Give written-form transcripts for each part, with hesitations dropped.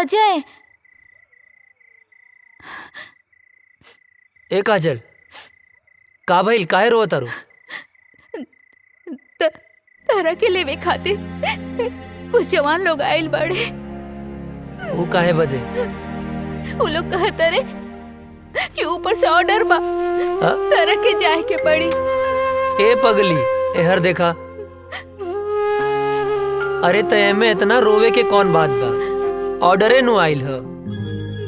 अजय। ए काजल, का भइल? काहे रोवत तारू? तारा के लेवे खातिर कुछ जवान लोग आइल बाड़े। वो काहे बदे? वो लोग कहता रे कि ऊपर से ऑर्डर बा, तारा के जाए के पड़ी। ए पगली, एहर देखा। अरे तय में इतना रोवे के कौन बात बा? ऑर्डरे नु आइल ह।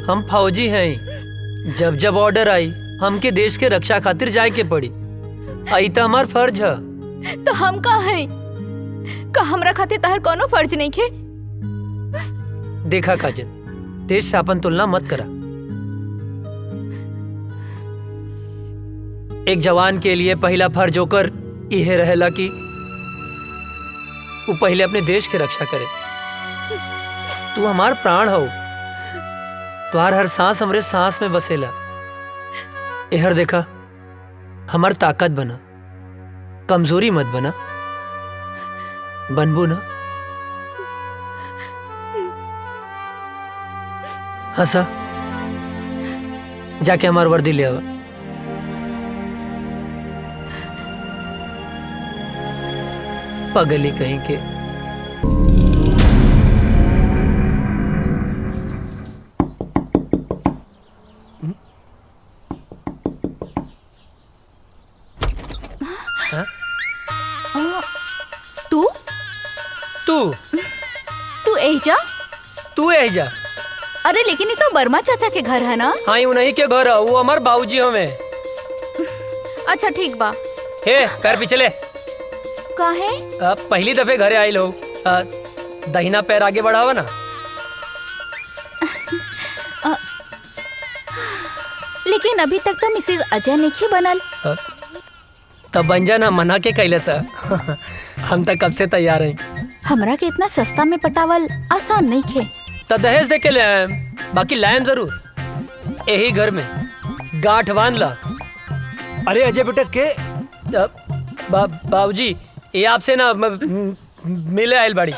हम फौजी हैं। जब जब ऑर्डर आई हमके देश के रक्षा खातिर जाए के पड़ी। आई तो हमार फर्ज है। तो हम का हैं? का हमरा खातिर तार कोनो फर्ज नहीं खे? देखा काजल, देश से अपन तुलना मत करा। एक जवान के लिए पहला फर्ज होकर यह रहेला कि वो पहले अपने देश की रक्षा करे। तू हमार प्राण हो। तुहार हर सांस हमरे सांस में बसेला। एहर देखा, हमार ताकत बना, कमजोरी मत बना। बनबू ना? हंसा। जाके हमार वर्दी ले आवा। पगली कहीं के। तू तू तू एजा? तू एजा? अरे लेकिन ये तो वर्मा चाचा के घर है ना? हाँ, उन्हीं के घर है। वो हमार बाबूजी हमें। अच्छा ठीक बा। हे पैर पिछले। काहे? पहली दफे घरे आए लोग। दहिना पैर आगे बढ़ावा ना। लेकिन अभी तक तो मिसेज अजय नहीं बनल। तब बन जाना, मना के कैले सा। हम तक कब से तैयार हैं। हमरा के इतना सस्ता में पटावल आसान नहीं खे। तो दहेज दे के ले आए, बाकी लायम जरूर। यही घर में गांठ बांध ला। अरे अजय बेटा के बाबूजी, ये आपसे ना मिले आयल बाड़ी।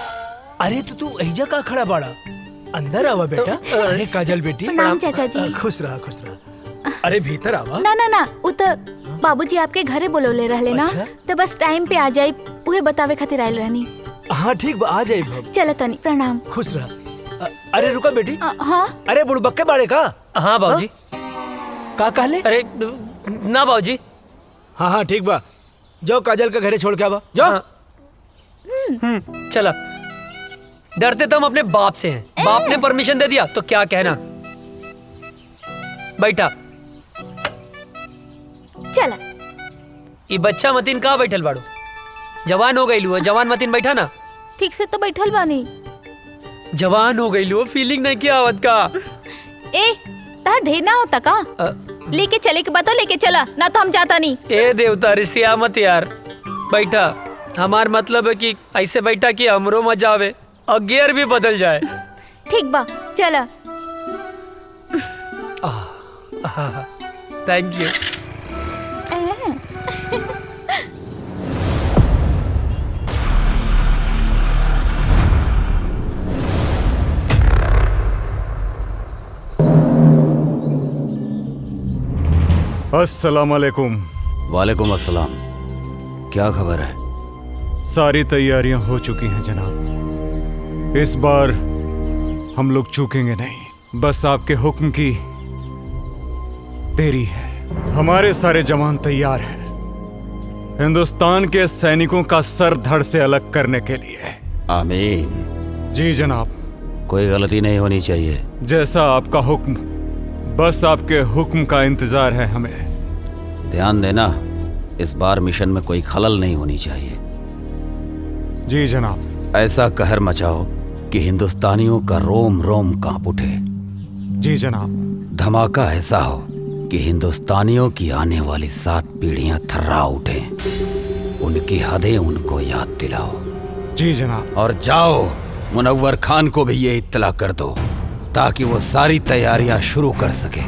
अरे तो तू एजा का खड़ा बाड़ा? अंदर आवा बेटा। अरे काजल बेटी, प्रणाम चाचा जी। खुश रहा खुश रहा। अरे भीतर आवा। ना ना ना, वो तो बाबूजी आपके घरे बोलौले रहले ना। अच्छा? तो बस टाइम पे आ जाई, उहे बतावे खातिर आइल रहनी। हाँ ठीक बा, आ जाए भब। चल तनी, प्रणाम। खुश रहा। अरे रुका बेटी। हाँ अरे बुड़बक्के बाड़े का? हाँ बाबूजी। का कहले? अरे ना बाबूजी। हाँ हाँ ठीक बा, जाओ काजल के घरे छोड़ के आवा, जाओ। हाँ। चला। डरते तो हम अपने बाप से हैं। बाप ने परमिशन दे दिया तो क्या कहना। बैठा। चला। ये बच्चा मतीन कहाँ बैठल बाड़ू? जवान हो गई लू। जवान मतीन बैठा ना। ठीक से तो बैठल बानी। जवान हो गई लू, फीलिंग नहीं किया आवत का? ए तार ढेर ना होता का? लेके चले के बात लेके चला, ना तो हम जाता नहीं। ए देवता, रिसिया मत यार। बैठा। हमार मतलब है कि ऐसे बैठा कि हमरो मजा आवे और गियर भी बदल जाए। ठीक बा, चला। Thank you. अस्सलाम वालेकुम। वालेकुम अस्सलाम। क्या खबर है? सारी तैयारियां हो चुकी हैं जनाब। इस बार हम लोग चूकेंगे नहीं। बस आपके हुक्म की देरी है। हमारे सारे जवान तैयार हैं हिंदुस्तान के सैनिकों का सर धड़ से अलग करने के लिए। आमीन। जी जनाब। कोई गलती नहीं होनी चाहिए। जैसा आपका हुक्म। बस आपके हुक्म का इंतजार है हमें। ध्यान देना, इस बार मिशन में कोई खलल नहीं होनी चाहिए। जी जनाब। ऐसा कहर मचाओ कि हिंदुस्तानियों का रोम रोम कांप उठे। जी जनाब। धमाका ऐसा हो कि हिंदुस्तानियों की आने वाली 7 पीढ़ियां थर्रा उठें। उनकी हदें उनको याद दिलाओ। जी जनाब। और जाओ, मुनव्वर खान को भी ये इत्तला कर दो ताकि वो सारी तैयारियां शुरू कर सके।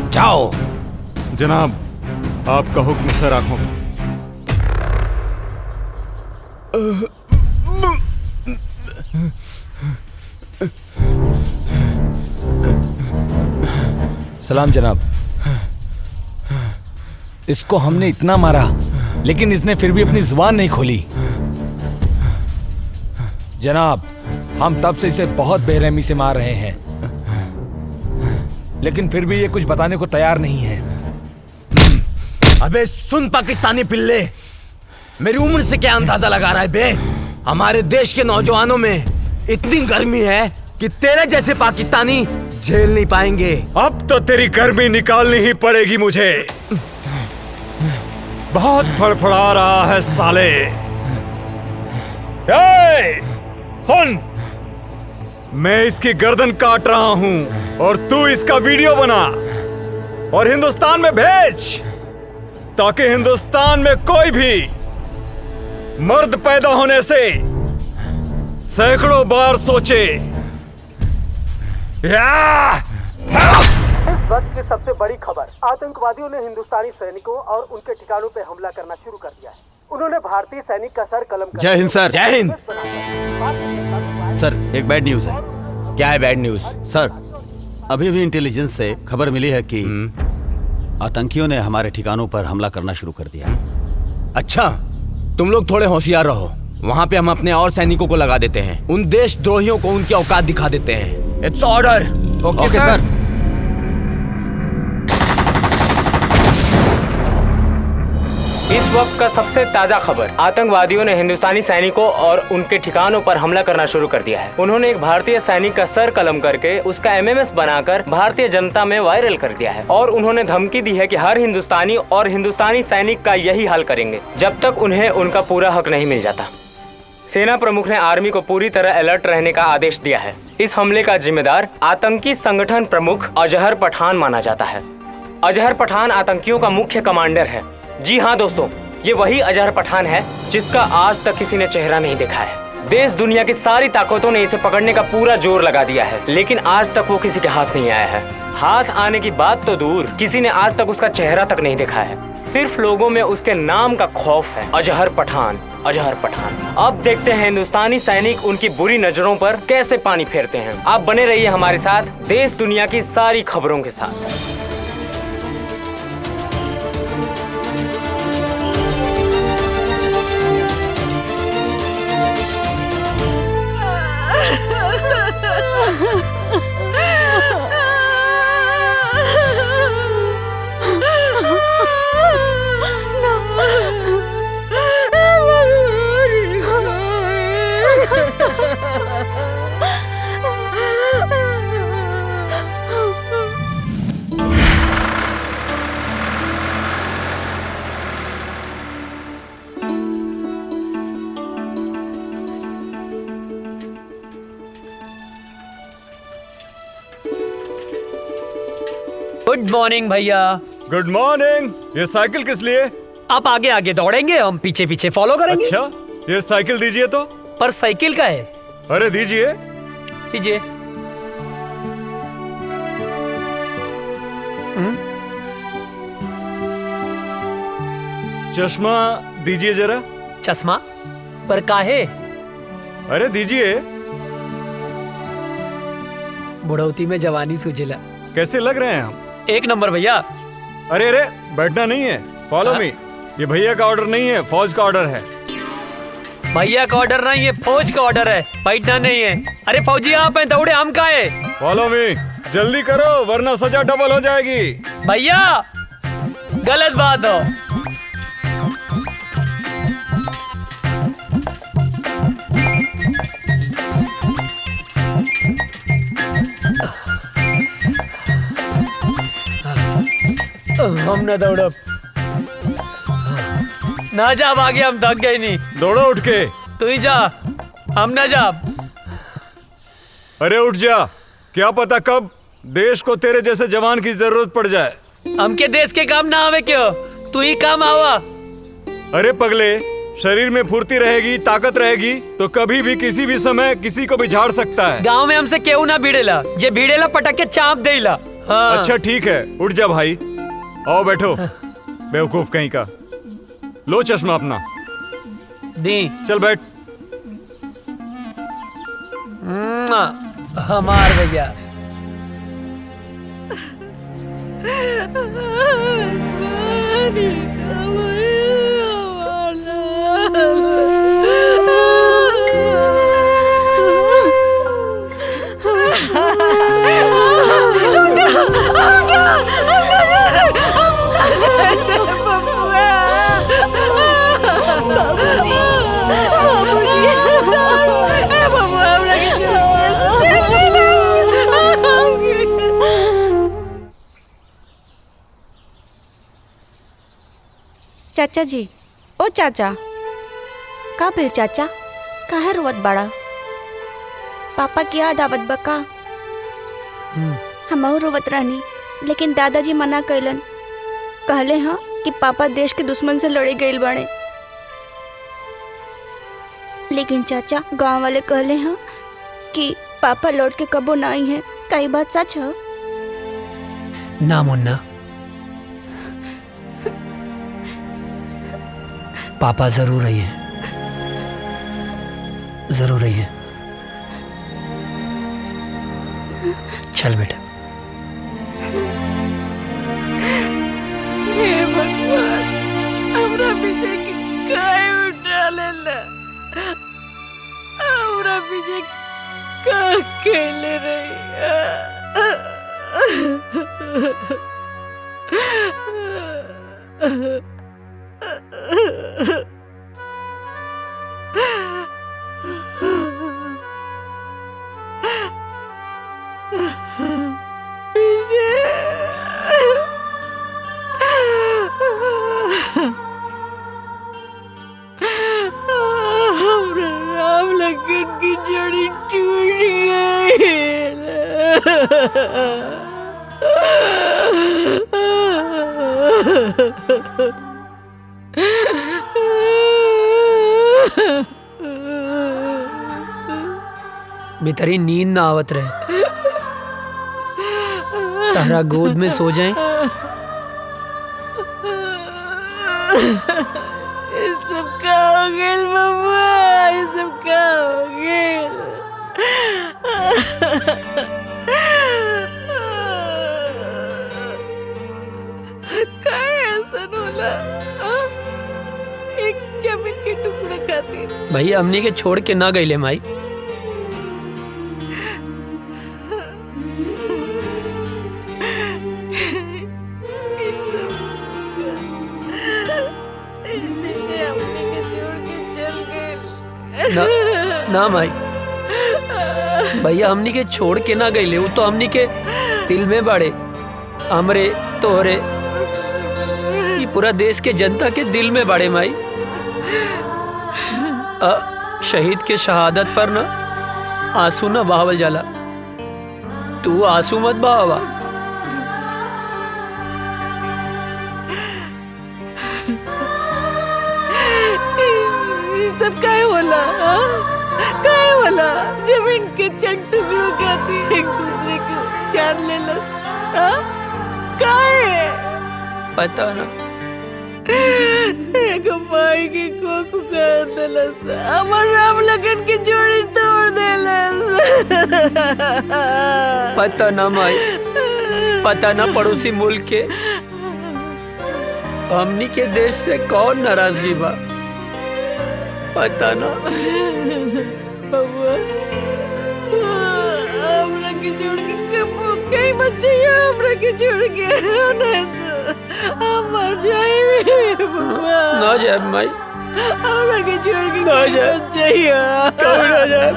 जाओ। जनाब, आपका हुक्म सर आंखों में। सलाम जनाब। इसको हमने इतना मारा लेकिन इसने फिर भी अपनी जुबान नहीं खोली। जनाब, हम तब से इसे बहुत बेरहमी से मार रहे हैं लेकिन फिर भी ये कुछ बताने को तैयार नहीं है। अबे सुन पाकिस्तानी पिल्ले, मेरी उम्र से क्या अंदाजा लगा रहा है बे? हमारे देश के नौजवानों में इतनी गर्मी है कि तेरे जैसे पाकिस्तानी झेल नहीं पाएंगे। अब तो तेरी गर्मी निकालनी ही पड़ेगी मुझे। बहुत फड़फड़ा रहा है साले। ए, सुन, मैं इसकी गर्दन काट रहा हूं और तू इसका वीडियो बना और हिंदुस्तान में भेज ताकि हिंदुस्तान में कोई भी मर्द पैदा होने से सैकड़ों बार सोचे। इस वक्त की सबसे बड़ी खबर, आतंकवादियों ने हिंदुस्तानी सैनिकों और उनके ठिकानों पर हमला करना शुरू कर दिया है। उन्होंने भारतीय सैनिक का सर कलम कर जय हिंद सर। जय हिंद सर, एक बैड न्यूज है। क्या है बैड न्यूज? सर, अभी भी इंटेलिजेंस से खबर मिली है कि आतंकियों ने हमारे ठिकानों पर हमला करना शुरू कर दिया है। अच्छा, तुम लोग थोड़े होशियार रहो। वहाँ पे हम अपने और सैनिकों को लगा देते हैं। उन देशद्रोहियों को उनकी औकात दिखा देते हैं। It's order. ओके सर। इस वक्त का सबसे ताजा खबर, आतंकवादियों ने हिंदुस्तानी सैनिकों और उनके ठिकानों पर हमला करना शुरू कर दिया है। उन्होंने एक भारतीय सैनिक का सर कलम करके उसका एमएमएस बनाकर भारतीय जनता में वायरल कर दिया है और उन्होंने धमकी दी है कि हर हिंदुस्तानी और हिंदुस्तानी सैनिक का यही हाल करेंगे जब तक उन्हें उनका पूरा हक नहीं मिल जाता। सेना प्रमुख ने आर्मी को पूरी तरह अलर्ट रहने का आदेश दिया है। इस हमले का जिम्मेदार आतंकी संगठन प्रमुख अजहर पठान माना जाता है। अजहर पठान आतंकियों का मुख्य कमांडर है। जी हाँ दोस्तों, ये वही अजहर पठान है जिसका आज तक किसी ने चेहरा नहीं देखा है। देश दुनिया की सारी ताकतों ने इसे पकड़ने का पूरा जोर लगा दिया है लेकिन आज तक वो किसी के हाथ नहीं आया है। हाथ आने की बात तो दूर, किसी ने आज तक उसका चेहरा तक नहीं देखा है। सिर्फ लोगों में उसके नाम का खौफ है। अजहर पठान, अजहर पठान। अब देखते हैं हिंदुस्तानी सैनिक उनकी बुरी नजरों पर कैसे पानी फेरते हैं। आप बने रहिए हमारे साथ देश दुनिया की सारी खबरों के साथ। गुड मॉर्निंग भैया। Good morning. ये साइकिल किस लिए? आप आगे आगे दौड़ेंगे, हम पीछे पीछे फॉलो करेंगे। अच्छा, ये साइकिल दीजिए तो। पर साइकिल का है। अरे दीजिए। दीजिए। चश्मा दीजिए जरा। चश्मा पर काहे? अरे दीजिए। बुढ़ौती में जवानी सूझेला। कैसे लग रहे हैं हम? एक नंबर भैया। अरे अरे, बैठना नहीं है, फॉलो मी। ये भैया का ऑर्डर नहीं है, फौज का ऑर्डर है। भैया का ऑर्डर नहीं है, फौज का ऑर्डर है, बैठना नहीं है। अरे फौजी आप हैं, दौड़े हम का है। फॉलो मी, जल्दी करो वरना सजा डबल हो जाएगी। भैया गलत बात हो। हम न दौड़ब ना जा, आगे हम थक गए नहीं। दौड़ो उठ के। तू ही जा, हम ना जा। अरे उठ जा, क्या पता कब देश को तेरे जैसे जवान की जरूरत पड़ जाए। हमके देश के काम ना आवे क्यों, तू ही काम आवा। अरे पगले, शरीर में फुर्ती रहेगी, ताकत रहेगी तो कभी भी किसी भी समय किसी को भी झाड़ सकता है। गांव में हमसे केहू ना भिड़ेला, जे भिड़ेला पटक के चाप देला। हाँ। अच्छा ठीक है, उठ जा भाई। आओ बैठो, बेवकूफ कहीं का। लो चश्मा अपना दी। चल बैठ। हमार भैया। चाचा जी, ओ चाचा, का भेल चाचा? काहे रोवत बड़ा? पापा की याद आवत बा का? हमहू रोवत रहनी, लेकिन दादाजी मना कैलन। कहले हाँ कि पापा देश के दुश्मन से लड़े गईल बाड़े। लेकिन चाचा, गांव वाले कहले हाँ कि पापा लौट के कबो ना आई हैं। का ई बात सच है? ना मुन्ना, पापा जरूर रही हैं, जरूर रही हैं। चल बेटा। हे भगवान, हमरा विजय के काहे उठा लेला? हमरा विजय का खेले रही। राम लखन की जड़ी टूट गई। बेतरी नींद ना आवत रहे, तारा गोद में सो जाए। ये सब का हो गया बबुआ, ये सब का हो गया? काहे ऐसा होला? एक जमीन के टुकड़े खातिर भाई हमनी के छोड़ के ना गईले माई। ना, ना माई, भैया हमनी के छोड़ के ना गईले। वो तो हमनी के दिल में बाड़े, हमरे तोहरे ये पूरा देश के जनता के दिल में बाड़े माई। शहीद के शहादत पर ना आंसू ना बहावल जाला, तू आंसू मत बहावा। सब काहे होला? काहे होला? जमीन के चंद टुकड़ों के आती एक दूसरे को जान लेलस। काहे? पता ना। एक माई के कोकू कर देलस, हमर राम लगन की जोड़ी तोड़ देलस। पता ना माई, पता ना पड़ोसी मुल्क के हमनी के देश से कौन नाराजगी बा, पता ना। बबुआ, हमरा के छोड़ के कहीं मत जाइए, हमरा के छोड़ के नहीं तो हम मर जाएंगे बबुआ। ना जाए माई, हमरा के छोड़ के ना जाए, मत जाइए। कभी ना जाए,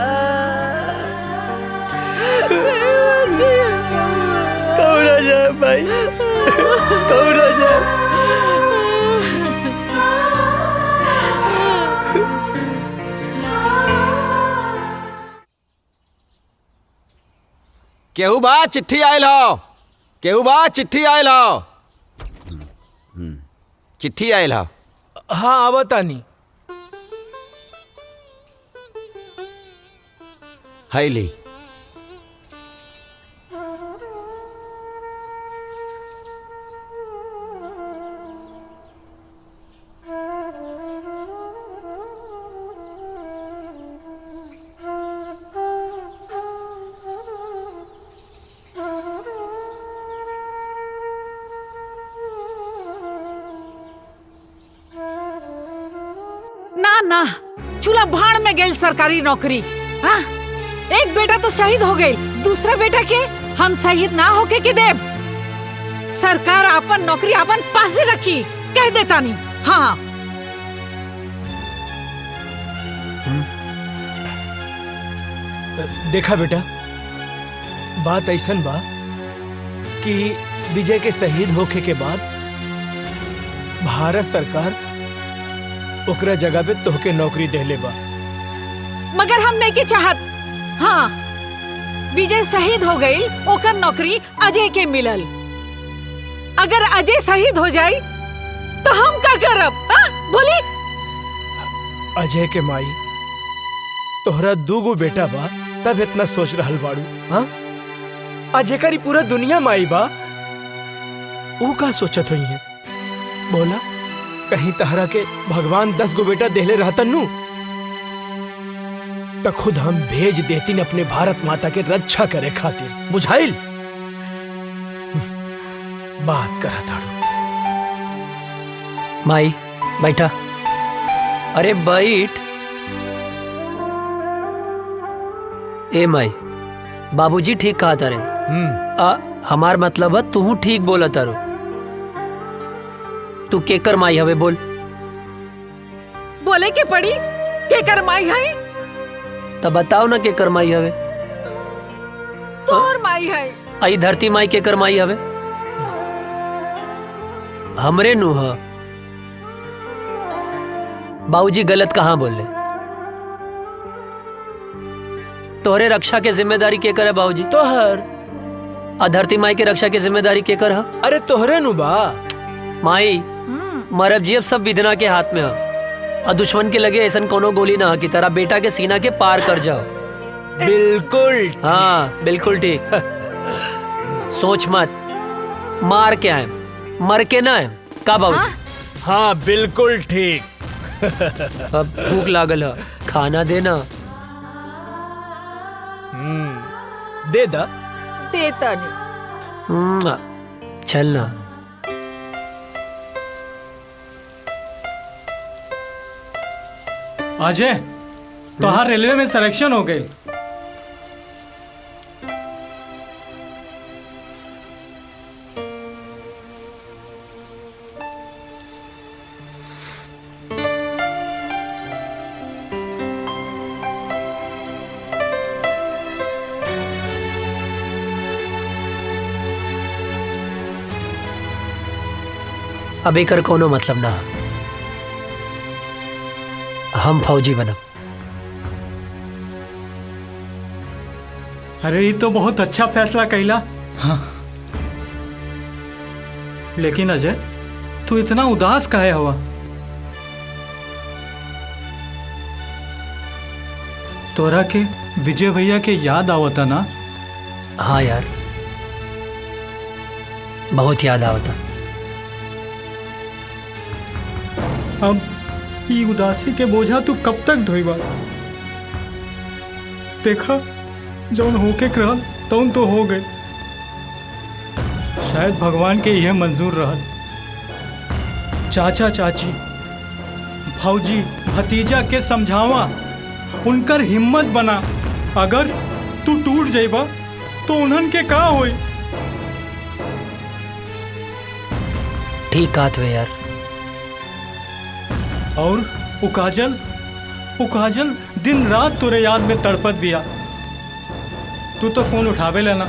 कभी ना जाए माई, कभी ना जाए। केहू बा चिट्ठी आयल हो, केहू बा चिट्ठी आयल हो, चिट्ठी आयल हो। हाँ आवतानी। हाय ली। ना ना, चूल्हा भाड़ में गई सरकारी नौकरी। हाँ, एक बेटा तो शहीद हो गई, दूसरा बेटा के हम शहीद ना होके के देव। सरकार अपन नौकरी अपन पासे रखी, कह देता नहीं। हाँ देखा बेटा, बात ऐसन बा कि विजय के शहीद होके के बाद भारत सरकार ओकरा जगह पे तोहके नौकरी देले बा। मगर हम नहीं के चाहत। हाँ, विजय शहीद हो गई, ओकर नौकरी अजय के मिलल। अगर अजय शहीद हो जाए तो हम का करब? बोली। अजय के माई, तोहरा 2 गो बेटा बा, तब इतना सोच रहल बाड़ू। हाँ, अजय करी पूरा दुनिया माई बा, वो का सोचत हुई है? बोला, कहीं तहरा के भगवान 10 गो बेटा देले रहता नू तो खुद हम भेज देती अपने भारत माता के रक्षा करे खातिर। बुझाइल? बात करा ताड़ू। माई बैठा। अरे बैठ। ए माई, बाबूजी ठीक कहा तारे। हमार मतलब है तू ठीक बोला तारो। तू केकर माई हवे बोल? बोले के पड़ी केकर माई है? तब बताओ ना केकर माई हवे। तोर माई है। आई धरती माई केकर माई हवे? हमरे नु ह। बाबूजी गलत कहाँ बोले? तोहरे रक्षा के जिम्मेदारी केकर है बाबूजी? तोहर। धरती माई के रक्षा के जिम्मेदारी केकर है? अरे तोहरे नु बा। माई, मरब जी अब सब विधना के हाथ में है। और दुश्मन के लगे ऐसा कोनो गोली ना कि तेरा बेटा के सीना के पार कर जाओ। बिल्कुल। हाँ बिल्कुल ठीक। सोच मत, मार के आए, मर के ना आए। का बाबू? हाँ बिल्कुल ठीक। अब भूख लागल है, खाना देना। दे दा। देता नहीं। चलना। अजय, तोहार रेलवे में सिलेक्शन हो गई। अब एकर कोनो मतलब ना। हम फौजी बनब। अरे ये तो बहुत अच्छा फैसला कैला। हाँ। लेकिन अजय, तू इतना उदास काहे हुआ? तोरा के विजय भैया के याद आवता ना? हाँ यार, बहुत याद आवता। अब ये उदासी के बोझा तू कब तक ढोईबा? देखा, जौन होके रहल तौन तो हो गए। शायद भगवान के यह मंजूर रहल। चाचा चाची, भौजी, भतीजा के समझावा, उनकर हिम्मत बना। अगर तू टूट जाइबा तो उन्हन के का होई? ठीक कहत वे यार। और उकाजल दिन रात तोरे याद में तड़पत बिया। तू तो फोन उठावे लेना।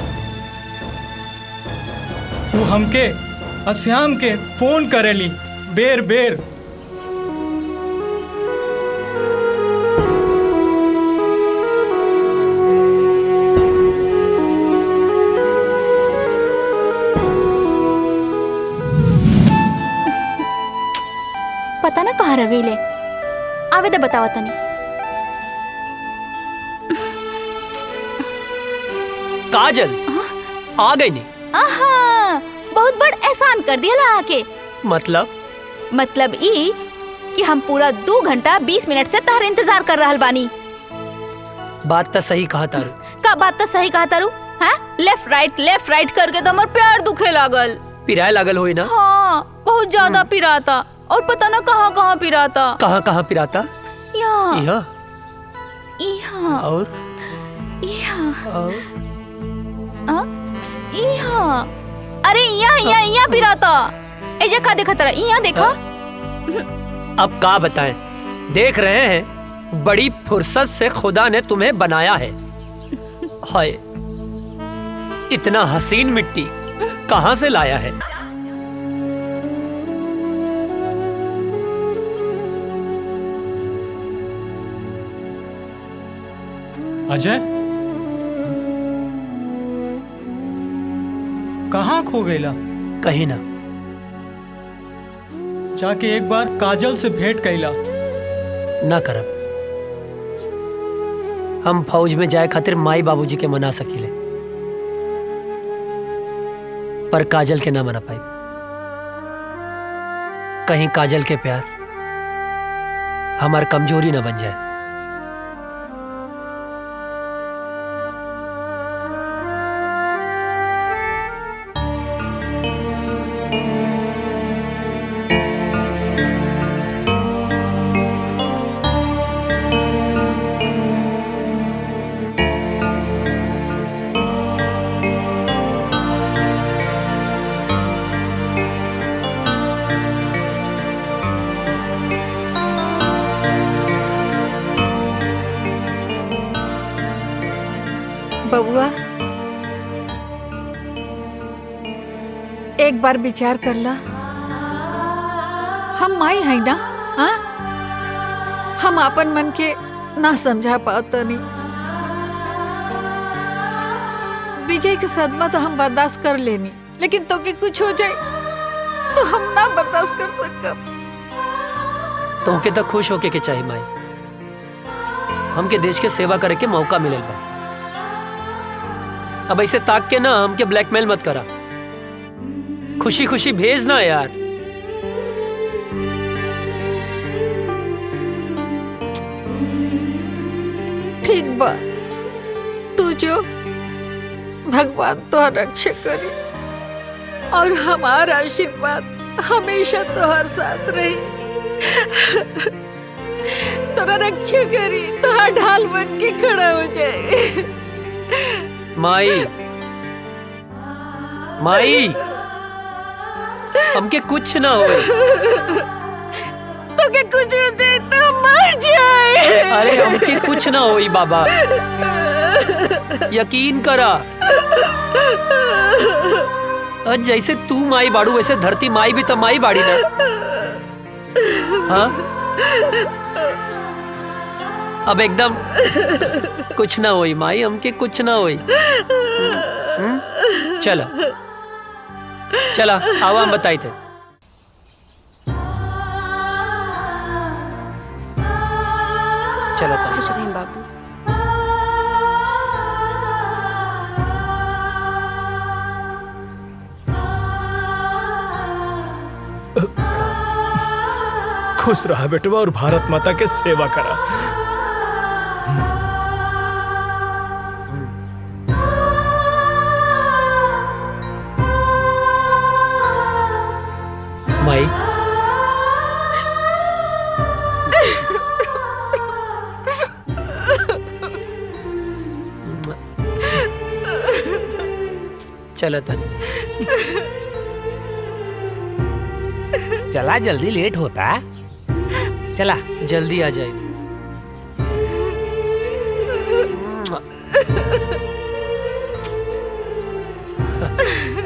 तू हमके अश्याम के फोन करेली बेर बेर। पता ना कहाँ रह गई ले। आवे तो बतावा तनी। काजल आ गई नहीं? आहा, बहुत बड़ एहसान कर दिया ला आके। मतलब ई कि हम पूरा 2 घंटा 20 मिनट से तार इंतजार कर रहल बानी। बात तो सही कहा तारू। का बात तो सही कहा तारू? हाँ, लेफ्ट राइट करके तो हमार प्यार दुखे लागल। पिराए लागल होई ना? हाँ, बहुत ज्यादा पिराता। और पता ना कहाँ पिराता। कहाँ पिराता? यहाँ यहाँ यहाँ और यहाँ यहाँ अरे यहाँ यहाँ यहाँ पिराता एजा का देखा तेरा यहाँ देखा। अब का बताएं, देख रहे हैं बड़ी फुर्सत से खुदा ने तुम्हें बनाया है। हाय, इतना हसीन मिट्टी कहाँ से लाया है? अजय कहाँ खो गईला? कहीं ना। जाके एक बार काजल से भेंट कैला। ना करब। हम फौज में जाए खातिर माई बाबूजी के मना सकीले, पर काजल के ना मना पाई। कहीं काजल के प्यार हमार कमजोरी ना बन जाए। बबुआ, एक बार विचार कर ला। हम माई है ना, हाँ? हम अपन मन के ना समझा पाता नहीं। विजय के सदमा तो हम बर्दाश्त कर लेनी, लेकिन तो के कुछ हो जाए तो हम ना बर्दाश्त कर सकब। तो के तो खुश होके के चाहिए माई, हमके देश के सेवा करे के मौका मिलेल बा। अब ऐसे ताक के ना हमके ब्लैकमेल मत करा, खुशी खुशी भेज ना यार। ठीक बा, तू जो भगवान तो रक्षा करी और हमारा आशीर्वाद हमेशा तोहर साथ रही। तोरा रक्षा करी, तोहर ढाल बन के खड़ा हो जाए। माई, माई, हमके कुछ ना हो। तो के कुछ हो जाए तो मर जाए। अरे हमके कुछ ना होई बाबा, यकीन करा। और जैसे तू माई बाड़ू वैसे धरती माई भी तो माई बाड़ी ना, हाँ? अब एकदम कुछ ना होई माई, हमके कुछ ना होई। चला चला, आवा हम बताई थे। चलो खुश रहें बाबू। खुश रहा बेटवा और भारत माता के सेवा करा। माई, चलो तन। चला, जल्दी लेट होता। चला जल्दी आ जाए।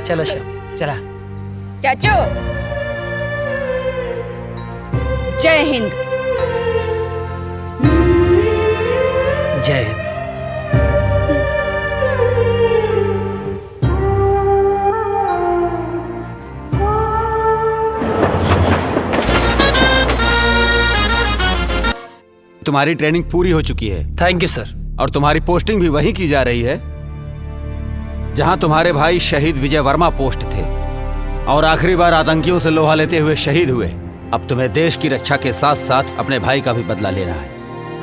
चलो श्याम, चला। चाचू, जय हिंद। जय हिंद। तुम्हारी ट्रेनिंग पूरी हो चुकी है। थैंक यू सर। और तुम्हारी पोस्टिंग भी वहीं की जा रही है जहां तुम्हारे भाई शहीद विजय वर्मा पोस्ट थे और आखिरी बार आतंकियों से लोहा लेते हुए शहीद हुए। अब तुम्हें देश की रक्षा के साथ साथ अपने भाई का भी बदला लेना है।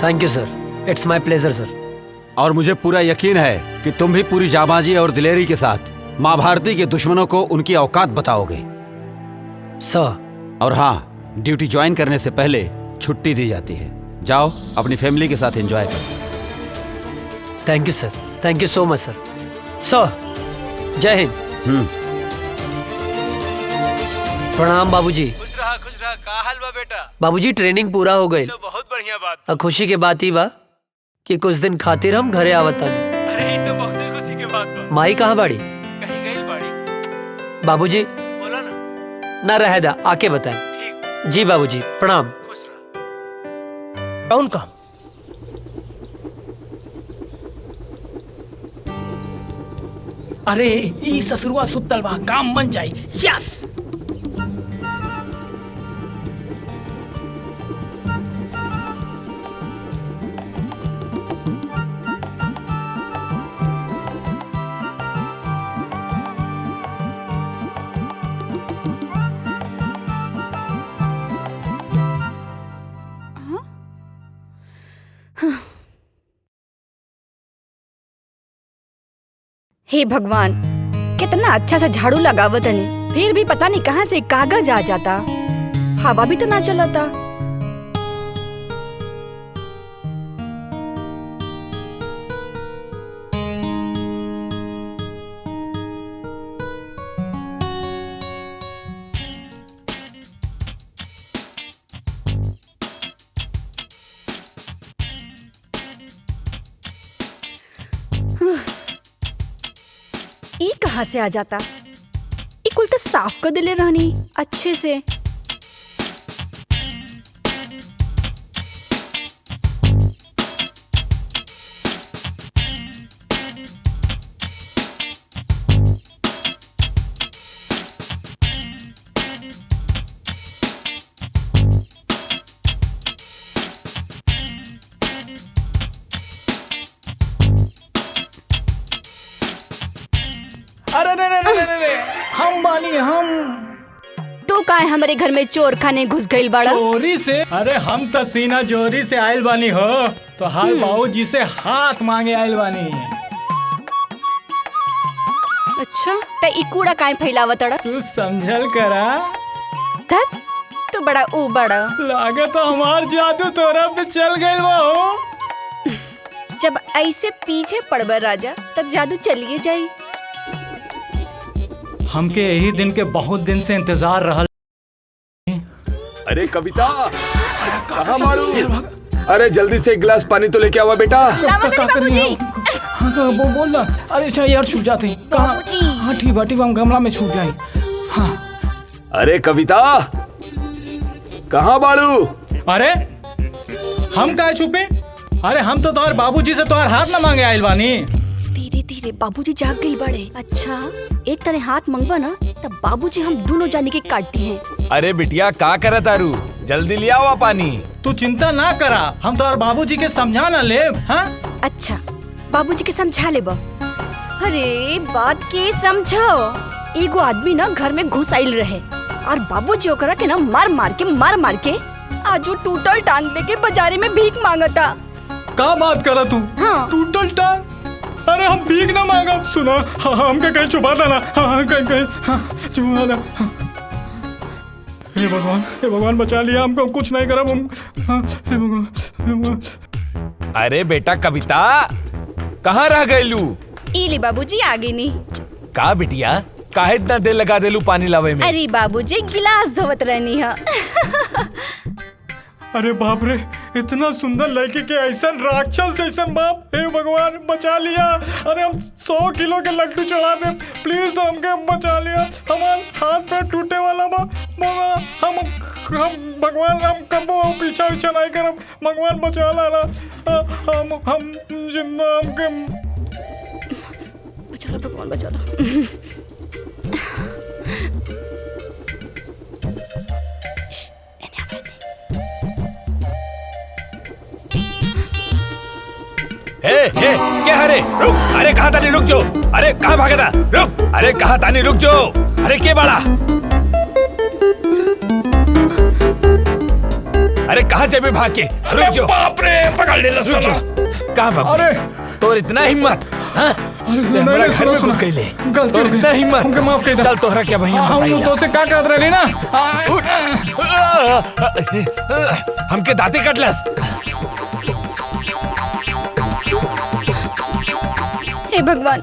Thank you sir, it's my pleasure sir. और मुझे पूरा यकीन है कि तुम भी पूरी जाबाजी और दिलेरी के साथ माँ भारती के दुश्मनों को उनकी औकात बताओगे सर। और हाँ, ड्यूटी ज्वाइन करने से पहले छुट्टी दी जाती है। जाओ अपनी फैमिली के साथ एंजॉय करो। Thank you sir, thank you so much सर। सर जय हिंद। प्रणाम बाबूजी। खुश रहा का हाल बा बेटा? बाबूजी ट्रेनिंग पूरा हो गई। तो बहुत बढ़िया बात। और खुशी के बात ही बा कि कुछ दिन खातिर हम घरे आवतानी। अरे ये तो बहुत खुशी के बात बा। माई कहाँ बाड़ी? कहीं गई बाड़ी। बाबूजी बोला ना रह दा, आके बताएं। ठीक। जी बाबूजी प्रणाम। खुश रहा। कौन काम? अरे ई ससुरवा सुतल बा, काम बन जाई। यस। हे भगवान, कितना अच्छा सा झाड़ू लगावत हनी, फिर भी पता नहीं कहाँ से कागज आ जाता। हवा भी तो ना चलता। ई कहाँ से आ जाता? ई कुल तो साफ कर दिले रहनी अच्छे से। अरे रे, हम बानी हम। तू काहे हमारे घर में चोर खाने घुस गइल बाड़ा? चोरी से? अरे हम तो सीना जोरी से आयल बानी हो, तो हाल बाबूजी से हाथ मांगे आयल बानी। अच्छा, त ई कूड़ा काहे फैलावतड़ा? तू समझल करा। धत, तू बड़ा ऊ बड़ा। लागत हमार जादू तोरा पे चल गइल बा हो। जब ऐसे पीछे पड़ब राजा, तब जादू चलिए जाई। हमके यही दिन के बहुत दिन से इंतजार रहल। अरे कविता, कहाँ मारू? अरे जल्दी से एक गिलास पानी तो लेके आवा बेटा। बोल ना। अरे अच्छा यार, छूट जाते हैं। हाँ ठीक बा, हम गमला में छूट जाए। हाँ। अरे कविता, कहाँ बाड़ू? अरे हम काहे छुपे? अरे हम तो तोहर बाबूजी से तोहर हाथ न मांगे आइल बानी। धीरे धीरे बाबूजी जाग गई बड़े। अच्छा, एक तरह हाथ मंगवा ना, तब बाबूजी हम दोनों जाने के काटती हैं। अरे बिटिया का करत तारू, जल्दी लिया हुआ पानी। तू चिंता ना करा, हम तोहर बाबूजी के समझा ना ले। हाँ अच्छा, बाबूजी के समझा ले बा। अरे बात के समझो। एगो आदमी ना घर में घुस आइल रहे और बाबूजी ओकरा के ना मार मार के आज वो टूटल टांग लेके बाजारे में भीख मांगता। का बात करा तू? हाँ। टूटल टांग? अरे हम भीख ना मांगा। सुना, हमके कहीं छुपा देना। कहीं छुपा दे। हे भगवान बचा लिया हमको, कुछ नहीं करा हम। हे भगवान। अरे बेटा कविता, कहाँ रह गइलू? इली बाबूजी आगे नहीं। का बिटिया, काहे इतना देर लगा देलू पानी लावे में? अरे बाबूजी गिलास धोवत रहनी है। अरे बाप रे, इतना सुंदर लड़की के ऐसा राक्षस ऐसा बाप। हे भगवान बचा लिया। अरे हम 100 किलो के लड्डू चढ़ा दे, प्लीज हमके बचा लिया। हमारे हाथ पैर टूटे वाला बा। हम भगवान, हम कबो पीछा नहीं करब। भगवान बचा लाना। हम जिंदा हमके बचा लो भगवान, बचा लो। क्या हरे रुक। अरे कहाँ तानी रुक जो। अरे कहाँ भागा था, रुक। अरे कहाँ तानी रुक जो। अरे के बाड़ा? अरे कहाँ जेबे भाग के? रुक जो। बाप रे, पकड़ ले। रुक जो। कहाँ भाग? अरे तो इतना हिम्मत? हाँ? हमारा घर में घुस गई ले। गलती हो गई। नहीं मत हमके माफ कर दे। चल तोहरा क्या भैया हम तो से का कहत रही ना। हमके दांते कटलस। हे भगवान,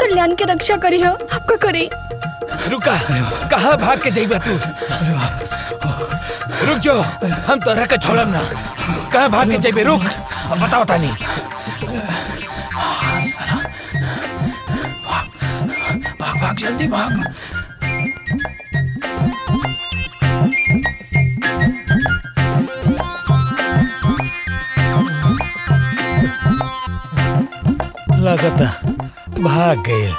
कल्याण की रक्षा करी हो, आपका करी। रुका, कहाँ भाग के जाइबा तू? रुक जो, हम तोहरा के छोड़ब ना। कहाँ भाग के जाइबे? रुक, अब बताओ तानी। भाग भाग जल्दी भाग। लगता भाग गए।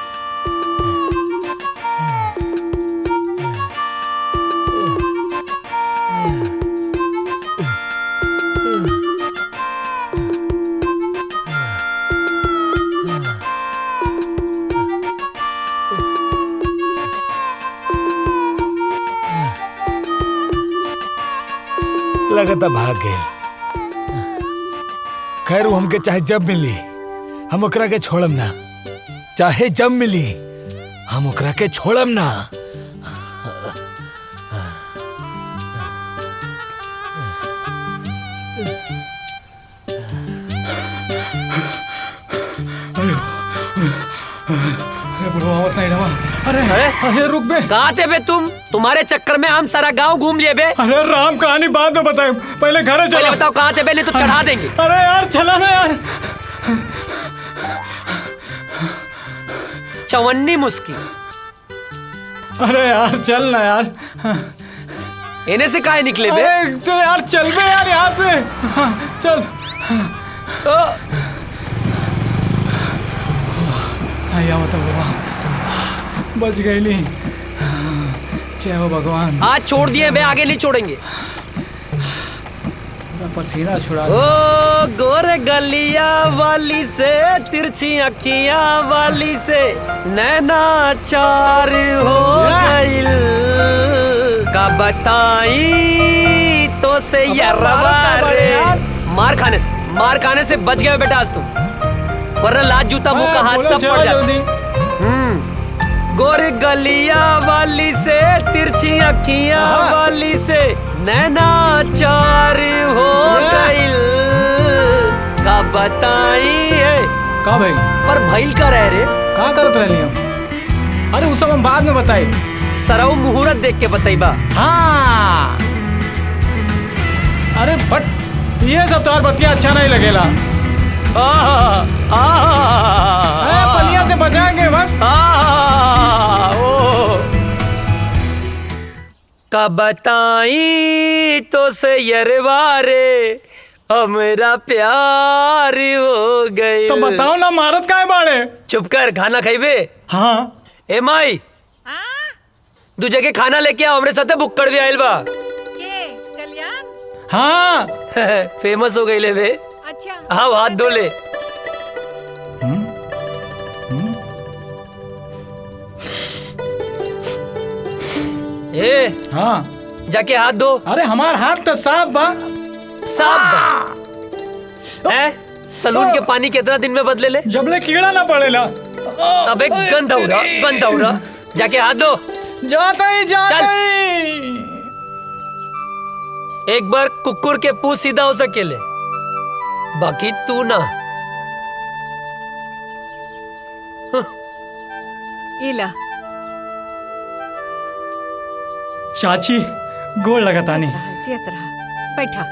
लगता भाग गए। खैर वो हमके चाहे जब मिली हम ओकरा के छोड़म ना। चाहे जब मिली हम ओकरा के छोड़म ना। अरे रुक बे। कहाँ थे बे तुम? तुम्हारे चक्कर में हम सारा गांव घूम लिए बे। अरे राम, कहानी बाद में बताए, पहले घर चलो। पहले बताओ कहाँ थे बे, नहीं तो चढ़ा देंगे। अरे यार चला ना यार। चवन्नी मुस्की। अरे यार चल ना यार। इन्हें से काहे निकले बे? अरे तो यार चल बे यार यहाँ से। चल। आया बाबा, बच गई ली। जय हो भगवान। आज छोड़ दिए बे, आगे नहीं छोड़ेंगे। पसीना छुड़ा। ओ गोरे गलिया वाली से, तिरछी अखियां वाली से नैना चार हो गइल। का बताई तो से यरवा रे। मार खाने से बच गए बेटा आज तुम, वरना लाज जूता मुंह का हाथ सब पड़ जाता। गोरी गलिया वाली से, तिरछी अखियां वाली से नैना चार हो गइल। का बताई है का भाई? पर भइल का रह रे? का करत रहली हम? अरे वो सब हम बाद में बताई। सरऊ मुहूर्त देख के बताइबा। हाँ। अरे बट ये सब तोहार बतिया अच्छा नहीं लगेला। अरे पनिया से बचाएंगे बस। का बताई तो से यरवा रे, हमरा प्यार हो गए। तो बताओ ना, मारत काहे बाड़े? चुप कर, खाना खाइबे? हाँ। ए माई, दूजे के खाना लेके आओ, हमरे साथे बुक्कड़ भी आइल बा। हाँ। फेमस हो गई ले बे। अच्छा। हाँ, हाथ धो ले। ए, हाँ, जाके हाथ धो। अरे हमार हाथ तो साफ बा। साफ बा? सलून के पानी कितना दिन में बदले ले? जबले कीड़ा ना पड़ेला। अबे गंद हो रहा। जाके हाथ धो। जाता ही। एक बार कुकुर के पूंछ सीधा हो सकेले, बाकी तू ना। इला चाची गोड़ लगातानी। जियत रहा, बैठा।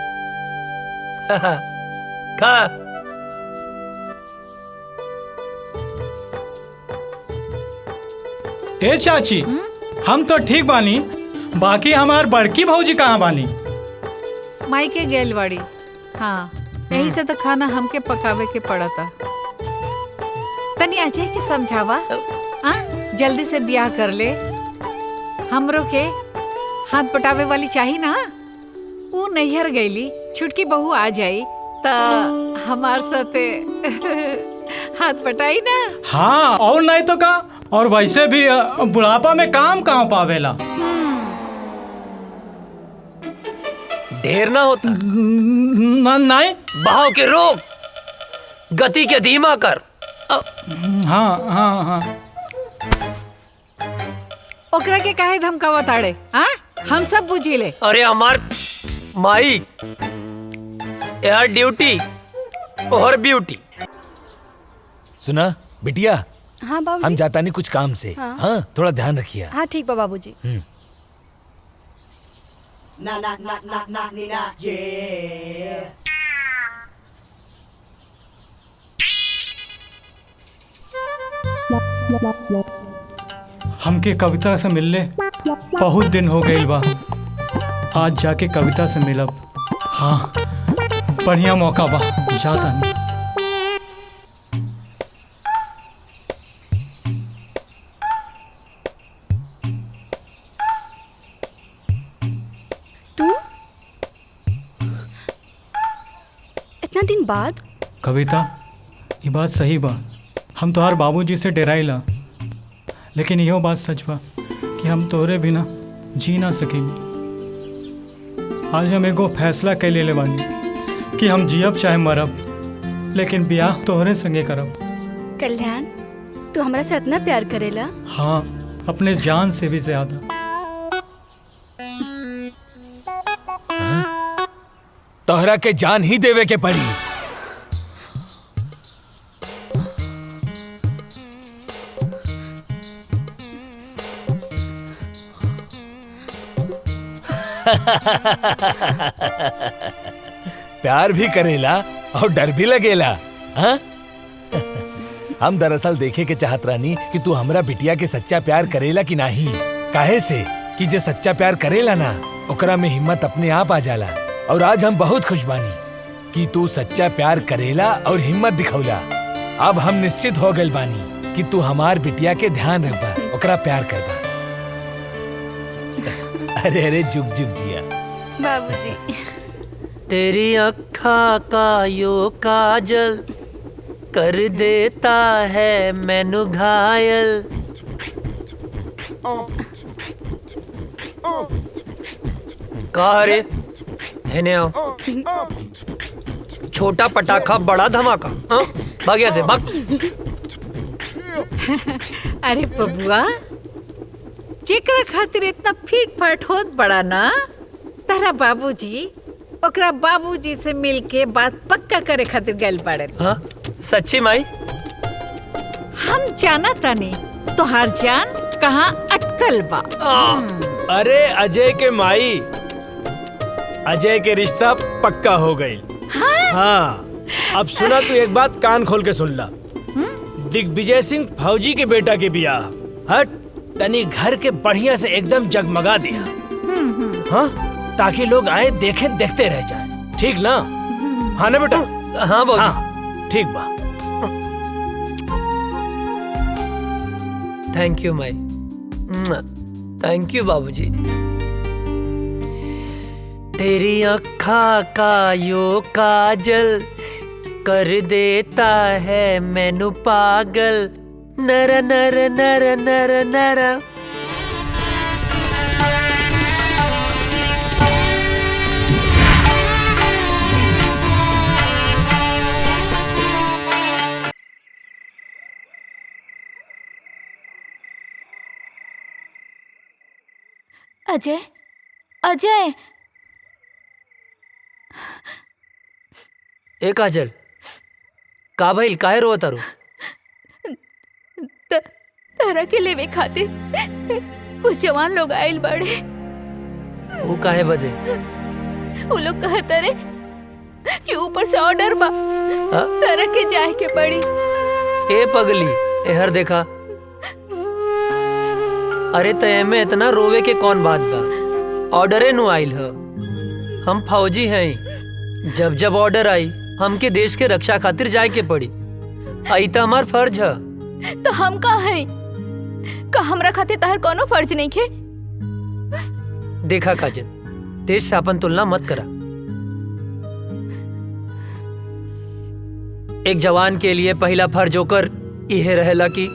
खा। ए चाची, हम तो ठीक बानी, बाकी हमार बड़की भौजी कहाँ बानी? माई के गेल बाड़ी। हाँ, यही से तो खाना हमके पकावे के पड़ता। तनी अजय के समझावा, हाँ, जल्दी से ब्याह कर ले। हमरो के हाथ पटावे वाली चाहिए ना। वो नैहर गईली, छुटकी बहू आ जाई त हमार साथे हाथ पटाई ना। हाँ, और नहीं तो का। और वैसे भी बुढ़ापा में काम कहाँ पावेला। ढेर ना होता। नहीं। बहाव के रोक, गति के धीमा कर। हाँ हाँ हाँ। ओकरा के काहे धमकावा ताड़े? हाँ, हम सब बुझी ले। अरे हमार माई यार ड्यूटी और ब्यूटी। सुना बिटिया, हाँ बाबूजी। हम जाता नहीं कुछ काम से। हाँ। हाँ थोड़ा ध्यान रखिए। हाँ ठीक बा बाबूजी। हमके कविता से मिलले बहुत दिन हो गए बा। आज जाके कविता से मिलब। हाँ बढ़िया मौका बा, जाता नहीं। तू इतना दिन बाद? कविता, ये बात सही बा। हम तोहार बाबूजी से डराइला, लेकिन इहो बात सच बा कि हम तोहरे बिना जी ना सकेंगे। आज हम एगो फैसला कर ले बानी कि हम जियब चाहे मरब, लेकिन ब्याह तोहरे संगे करब। कल्याण, तू हमरा से इतना प्यार करेला? हाँ, अपने जान से भी ज्यादा। तोहरा के जान ही देवे के पड़ी। प्यार भी करेला और डर भी लगेला। हाँ? हम दरअसल देखे के चाहत रानी कि तू हमरा बिटिया के सच्चा प्यार करेला कि नहीं। काहे से कि जे सच्चा प्यार करेला ना, ओकरा में हिम्मत अपने आप आ जाला। और आज हम बहुत खुश बानी कि तू सच्चा प्यार करेला और हिम्मत दिखौला। अब हम निश्चित हो गए बानी कि तू हमार बिटिया के ध्यान रखबा, ओकरा प्यार करबा। अरे अरे जुग जुग जिया बाबूजी। तेरी अखा का यो काजल कर देता है मैनू घायल। कहा रे, हेने आओ। छोटा पटाखा बड़ा धमाका। हाँ? भाग यहाँ से भाग। अरे बबुआ, जेकरा खातिर इतना फीट फाट होत बड़ा ना, तारा बाबूजी ओकरा बाबूजी से मिलके बात पक्का करे खातिर गैल पड़े। हाँ? सच्ची माई? हम जाना तानी तोहार जान कहाँ अटकल बा। अरे अजय के माई, अजय के रिश्ता पक्का हो गई। हाँ, अब सुना तू एक बात कान खोल के सुन ला। दिग्विजय सिंह फौजी के बेटा के बियाह हट तनी घर के बढ़िया से एकदम जगमगा दिया। हाँ, ताकि लोग आए देखे देखते रह जाए। ठीक ना? हाँ ना बेटा? हाँ बाबू। हाँ, ठीक बा। Thank you Mai. Thank you बाबूजी। तेरी अखा का यो काजल कर देता है मैनू पागल। नर नर नर नर नर। अजय, अजय। ए काजल, का भइल? काहे रोवत तारू? तारा के लेवे खातिर कुछ जवान लोग आइल बड़े। वो काहे बदे? वो लोग कहता रे कि ऊपर से ऑर्डर बा, तारा के जाए के पड़ी। ए पगली, एहर देखा। अरे तय में इतना रोवे के कौन बात बा? ऑर्डरे नु आइल ह। हम फौजी हैं। जब जब ऑर्डर आई हमके देश के रक्षा खातिर जाए के पड़ी। आई तो हमार फर्ज है। तो हम का हैं? का हमरा खातिर तार कोनो फर्ज नहीं खे? देखा काजल, देश से अपन तुलना मत करा। एक जवान के लिए पहला फर्ज होकर यह रहेला कि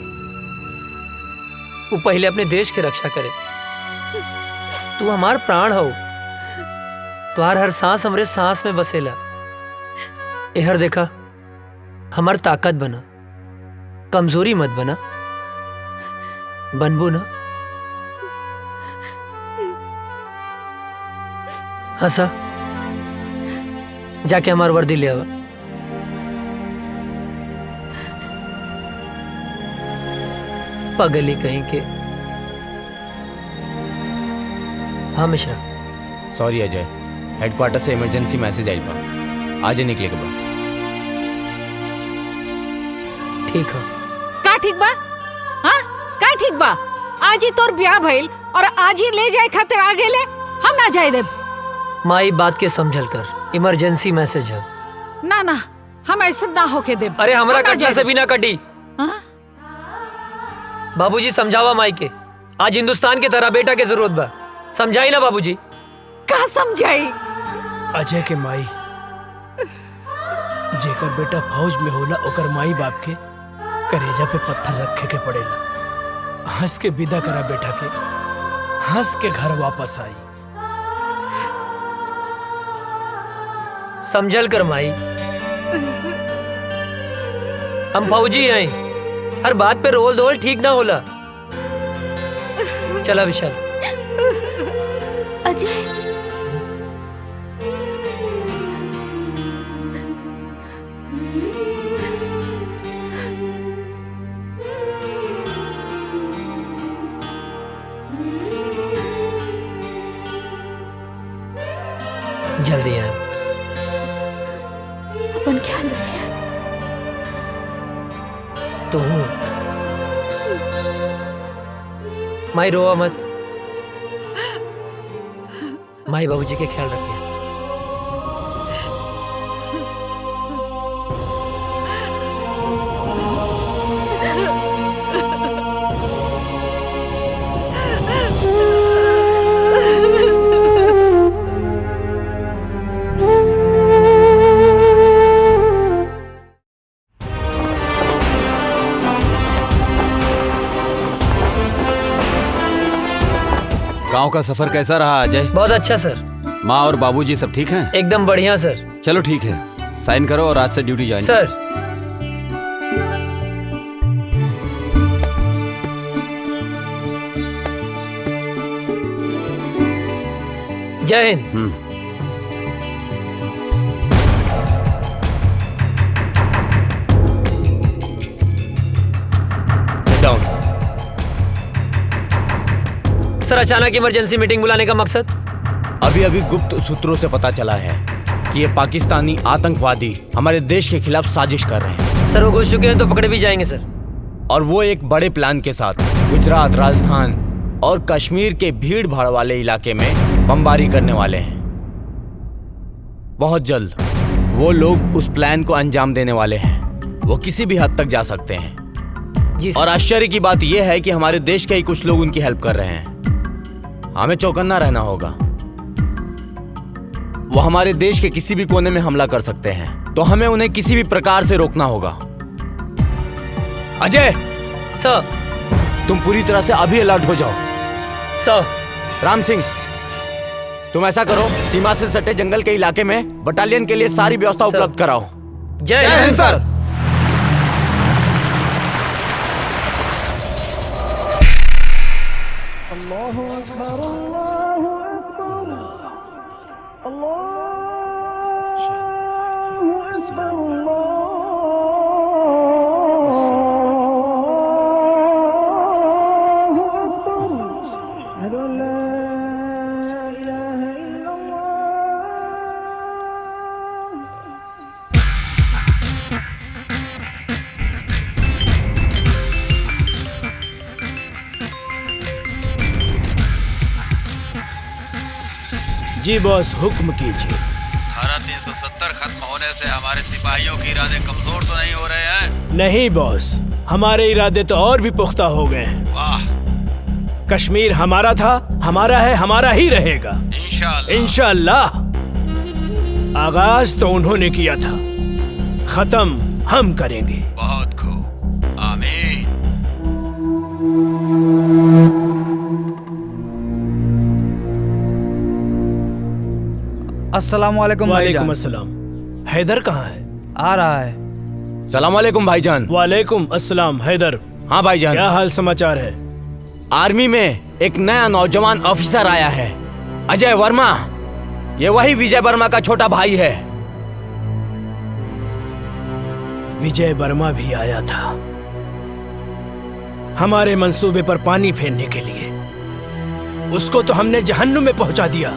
वो पहले अपने देश की रक्षा करे। तू हमार प्राण हो। तुहार हर सांस हमरे सांस में बसेला। एहर देखा, हमार ताकत बना। कमजोरी मत बना, बनबू ना। हंसा, जाके हमार वर्दी ले आवा। पगली कहीं के। हाँ मिश्रा। सॉरी अजय, हेडक्वार्टर से इमरजेंसी मैसेज आई बा, आज ही निकले के बा। ठीक है। का ठीक बा? हाँ का ठीक बा? आज ही तोर ब्याह भइल और आज ही ले जाए खातिर आ गेले, हम ना जाए देब। माई बात के समझल कर, इमरजेंसी मैसेज है। ना ना, हम ऐसा ना होके देब। अरे हमरा हम ना कटला जाए से देब। भी ना कटी। हाँ? बाबूजी समझावा माई के, आज हिंदुस्तान के तरह बेटा के जरूरत बा, समझाई ना बाबूजी। का समझाई? अजय के माई जेकर बेटा फौज में होला ओकर माई बाप के करेजा पे पत्थर रखे के पड़ेला। हंस के विदा करा बेटा के, हंस के घर वापस आई। समझल कर माई, हम फौजी हैं, हर बात पे रोल धोल ठीक ना होला। चला विशाल। अजय, जल्दी आए। अपन ख्याल रखिए। तो माई रोवा मत, माई बाबूजी के ख्याल रखिए। गांव का सफर कैसा रहा अजय? बहुत अच्छा सर। माँ और बाबूजी सब ठीक हैं? एकदम बढ़िया सर। चलो ठीक है, साइन करो और आज से ड्यूटी ज्वाइन सर। जय हिंद। डाउन। सर, अचानक इमरजेंसी मीटिंग बुलाने का मकसद? अभी अभी गुप्त सूत्रों से पता चला है कि ये पाकिस्तानी आतंकवादी हमारे देश के खिलाफ साजिश कर रहे हैं। सर, वो घुस चुके हैं तो पकड़े भी जाएंगे सर। और वो एक बड़े प्लान के साथ गुजरात, राजस्थान और कश्मीर के भीड़ भाड़ वाले इलाके में बमबारी करने वाले हैं। बहुत जल्द वो लोग उस प्लान को अंजाम देने वाले हैं। वो किसी भी हद तक जा सकते हैं। जी। और आश्चर्य की बात यह है कि हमारे देश के ही कुछ लोग उनकी हेल्प कर रहे हैं। हमें चौकन्ना रहना होगा। वो हमारे देश के किसी भी कोने में हमला कर सकते हैं, तो हमें उन्हें किसी भी प्रकार से रोकना होगा। अजय सर, तुम पूरी तरह से अभी अलर्ट हो जाओ। सर। राम सिंह, तुम ऐसा करो, सीमा से सटे जंगल के इलाके में बटालियन के लिए सारी व्यवस्था उपलब्ध कराओ। जय हिंद सर। जी बॉस, हुक्म कीजिए। धारा 370 खत्म होने से हमारे सिपाहियों के इरादे कमजोर तो नहीं हो रहे हैं? नहीं बॉस, हमारे इरादे तो और भी पुख्ता हो गए हैं। वाह। कश्मीर हमारा था, हमारा है, हमारा ही रहेगा। इंशाअल्लाह। आगाज तो उन्होंने किया था, खत्म हम करेंगे। बहुत खूब, आमीन। अस्सलामुअलैकुम भाईजान। वालेकुम अस्सलाम। हैदर कहाँ है? आ रहा है। सलाम वालेकुम भाईजान। वालेकुम अस्सलाम। हैदर, हाँ भाईजान, क्या हाल समाचार है? आर्मी में एक नया नौजवान ऑफिसर आया है, अजय वर्मा। ये वही विजय वर्मा का छोटा भाई है। विजय वर्मा भी आया था हमारे मंसूबे पर पानी फेरने के लिए। उसको तो हमने जहन्नुम में पहुंचा दिया।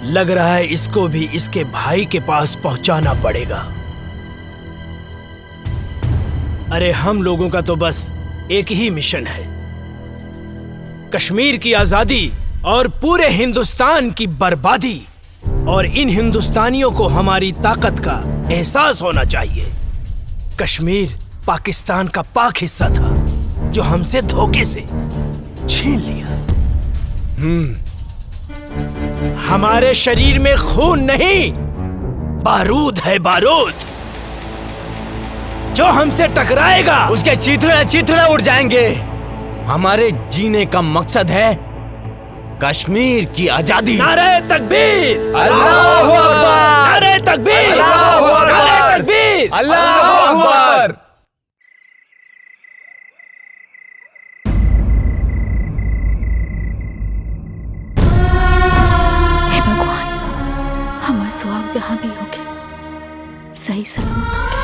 लग रहा है इसको भी इसके भाई के पास पहुंचाना पड़ेगा। अरे हम लोगों का तो बस एक ही मिशन है, कश्मीर की आजादी और पूरे हिंदुस्तान की बर्बादी। और इन हिंदुस्तानियों को हमारी ताकत का एहसास होना चाहिए। कश्मीर पाकिस्तान का पाक हिस्सा था जो हमसे धोखे से छीन लिया। हमारे शरीर में खून नहीं, बारूद है, बारूद। जो हमसे टकराएगा उसके चिथड़े उड़ जाएंगे। हमारे जीने का मकसद है कश्मीर की आजादी। नारे तकबीर, अल्लाहू अकबर, नारे तकबीर, अल्लाहू अकबर, नारे तकबीर, अल्लाहू अकबर। हे भगवान, हमारा सुहाग जहाँ भी होगे सही सलामत होगे।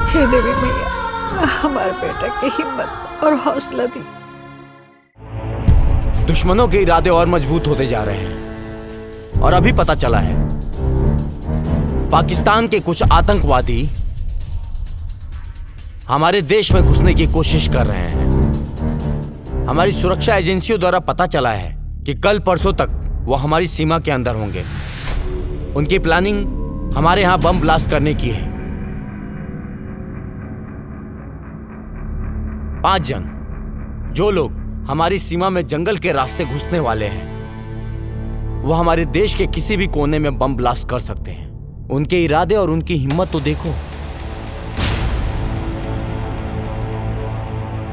हे देवी मैया, हमारे बेटा की हिम्मत और हौसला दी। दुश्मनों के इरादे और मजबूत होते जा रहे हैं और अभी पता चला है पाकिस्तान के कुछ आतंकवादी हमारे देश में घुसने की कोशिश कर रहे हैं। हमारी सुरक्षा एजेंसियों द्वारा पता चला है कि कल परसों तक वो हमारी सीमा के अंदर होंगे। उनकी प्लानिंग हमारे यहां बम ब्लास्ट करने की है। 5 जन, जो लोग हमारी सीमा में जंगल के रास्ते घुसने वाले हैं, वो हमारे देश के किसी भी कोने में बम ब्लास्ट कर सकते हैं। उनके इरादे और उनकी हिम्मत तो देखो।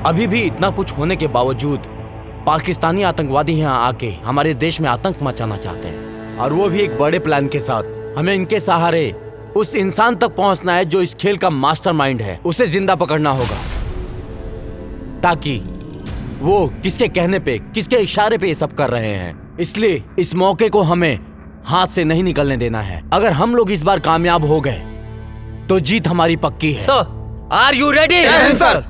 अभी भी इतना कुछ होने के बावजूद पाकिस्तानी आतंकवादी यहां आके हमारे देश में आतंक मचाना चाहते हैं, और वो भी एक बड़े प्लान के साथ। हमें इनके सहारे उस इंसान तक पहुंचना है जो इस खेल का मास्टरमाइंड है। उसे जिंदा पकड़ना होगा ताकि वो किसके कहने पे, किसके इशारे पे ये सब कर रहे हैं। इसलिए इस मौके को हमें हाथ से नहीं निकलने देना है। अगर हम लोग इस बार कामयाब हो गए तो जीत हमारी पक्की है। सर, आर यू रेडी? सर।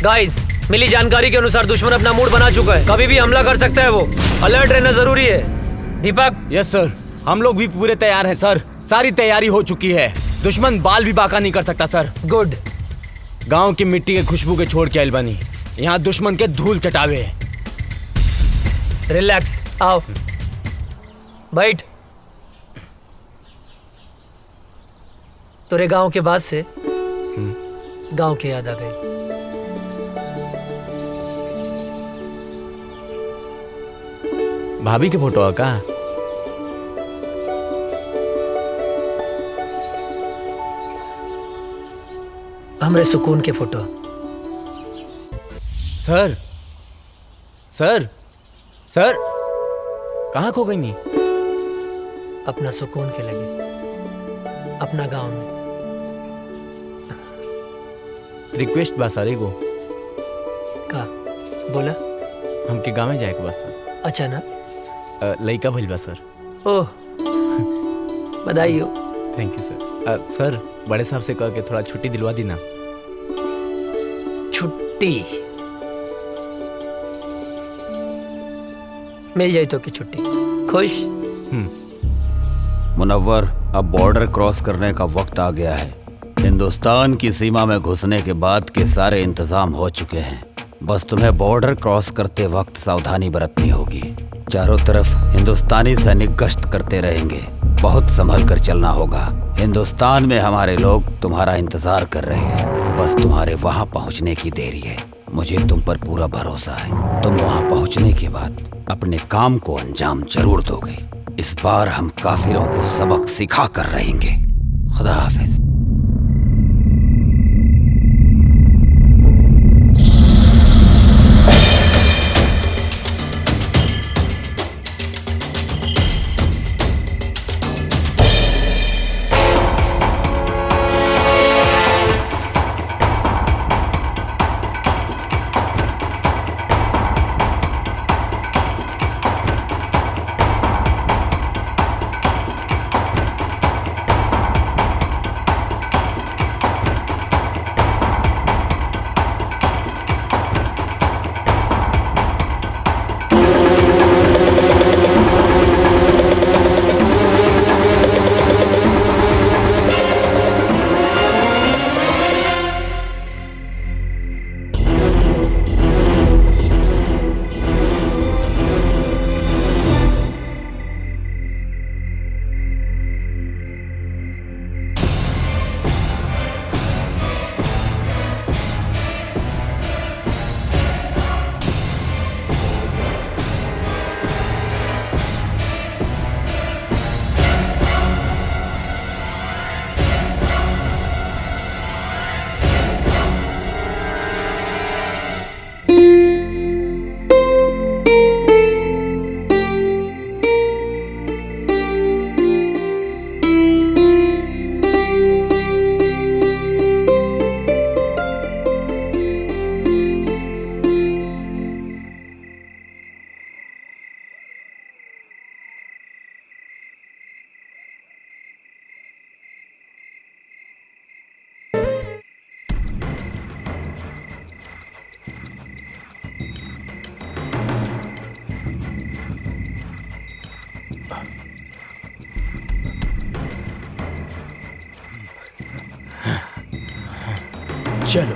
गाइस, मिली जानकारी के अनुसार दुश्मन अपना मूड बना चुका है। कभी भी हमला कर सकता है। वो अलर्ट रहना जरूरी है। दीपक? यस सर, हम लोग भी पूरे तैयार हैं सर। सारी तैयारी हो चुकी है। दुश्मन बाल भी बाका नहीं कर सकता सर। गुड। गांव की मिट्टी के खुशबू के छोड़ के आइल बनी, यहाँ दुश्मन के धूल चटावे। रिलैक्स, आओ बैठ। तेरे गांव के बाद से गांव की याद आ गई। भाभी के फोटो है का? हमरे सुकून के फोटो। सर सर सर, कहाँ खो गई नी? अपना सुकून के लगे, अपना गांव में। रिक्वेस्ट बा सर एगो। का बोला? हमके गाँव में जाए के बा सर। अच्छा ना? लइका भइल बा सर। ओह, बधाई हो। थैंक यू सर। सर, बड़े साहब से कह के थोड़ा छुट्टी दिलवा दी ना। छुट्टी मिल जाए तो की छुट्टी। खुश? मुनव्वर, अब बॉर्डर क्रॉस करने का वक्त आ गया है। हिंदुस्तान की सीमा में घुसने के बाद के सारे इंतजाम हो चुके हैं। बस तुम्हें बॉर्डर क्रॉस करते वक्त सावधानी बरतनी होगी। चारों तरफ हिंदुस्तानी सैनिक गश्त करते रहेंगे। बहुत संभल कर चलना होगा। हिंदुस्तान में हमारे लोग तुम्हारा इंतजार कर रहे हैं। बस तुम्हारे वहां पहुंचने की देरी है। मुझे तुम पर पूरा भरोसा है। तुम वहां पहुंचने के बाद अपने काम को अंजाम जरूर दोगे। इस बार हम काफिरों को सबक सिखा कर रहेंगे। खुदा हाफिज। चलो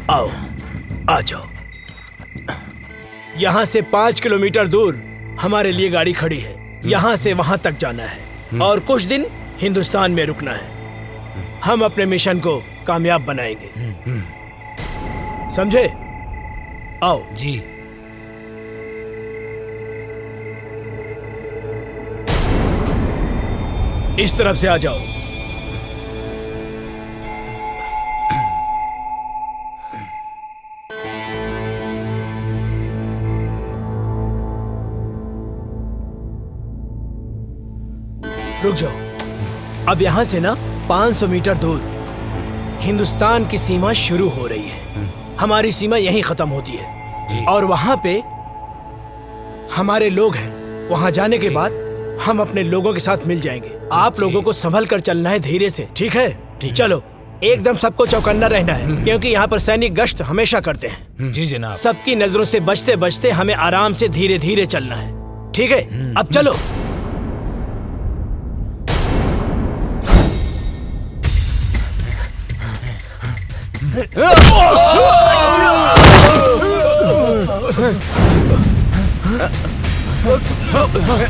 आओ, आ जाओ। यहाँ से 5 किलोमीटर दूर हमारे लिए गाड़ी खड़ी है। यहाँ से वहां तक जाना है और कुछ दिन हिंदुस्तान में रुकना है। हम अपने मिशन को कामयाब बनाएंगे, समझे? आओ जी। इस तरफ से आ जाओ। रुक जाओ। अब यहाँ से ना 500 मीटर दूर हिंदुस्तान की सीमा शुरू हो रही है। हमारी सीमा यहीं खत्म होती है और वहां पे हमारे लोग हैं। वहां जाने के बाद हम अपने लोगों के साथ मिल जाएंगे। आप लोगों को संभल कर चलना है, धीरे से, ठीक है? चलो, एकदम सबको चौकन्ना रहना है क्योंकि यहाँ पर सैनिक गश्त हमेशा करते हैं। जी जनाब। सबकी नजरों से बचते बचते हमें आराम से धीरे धीरे चलना है, ठीक है? अब चलो।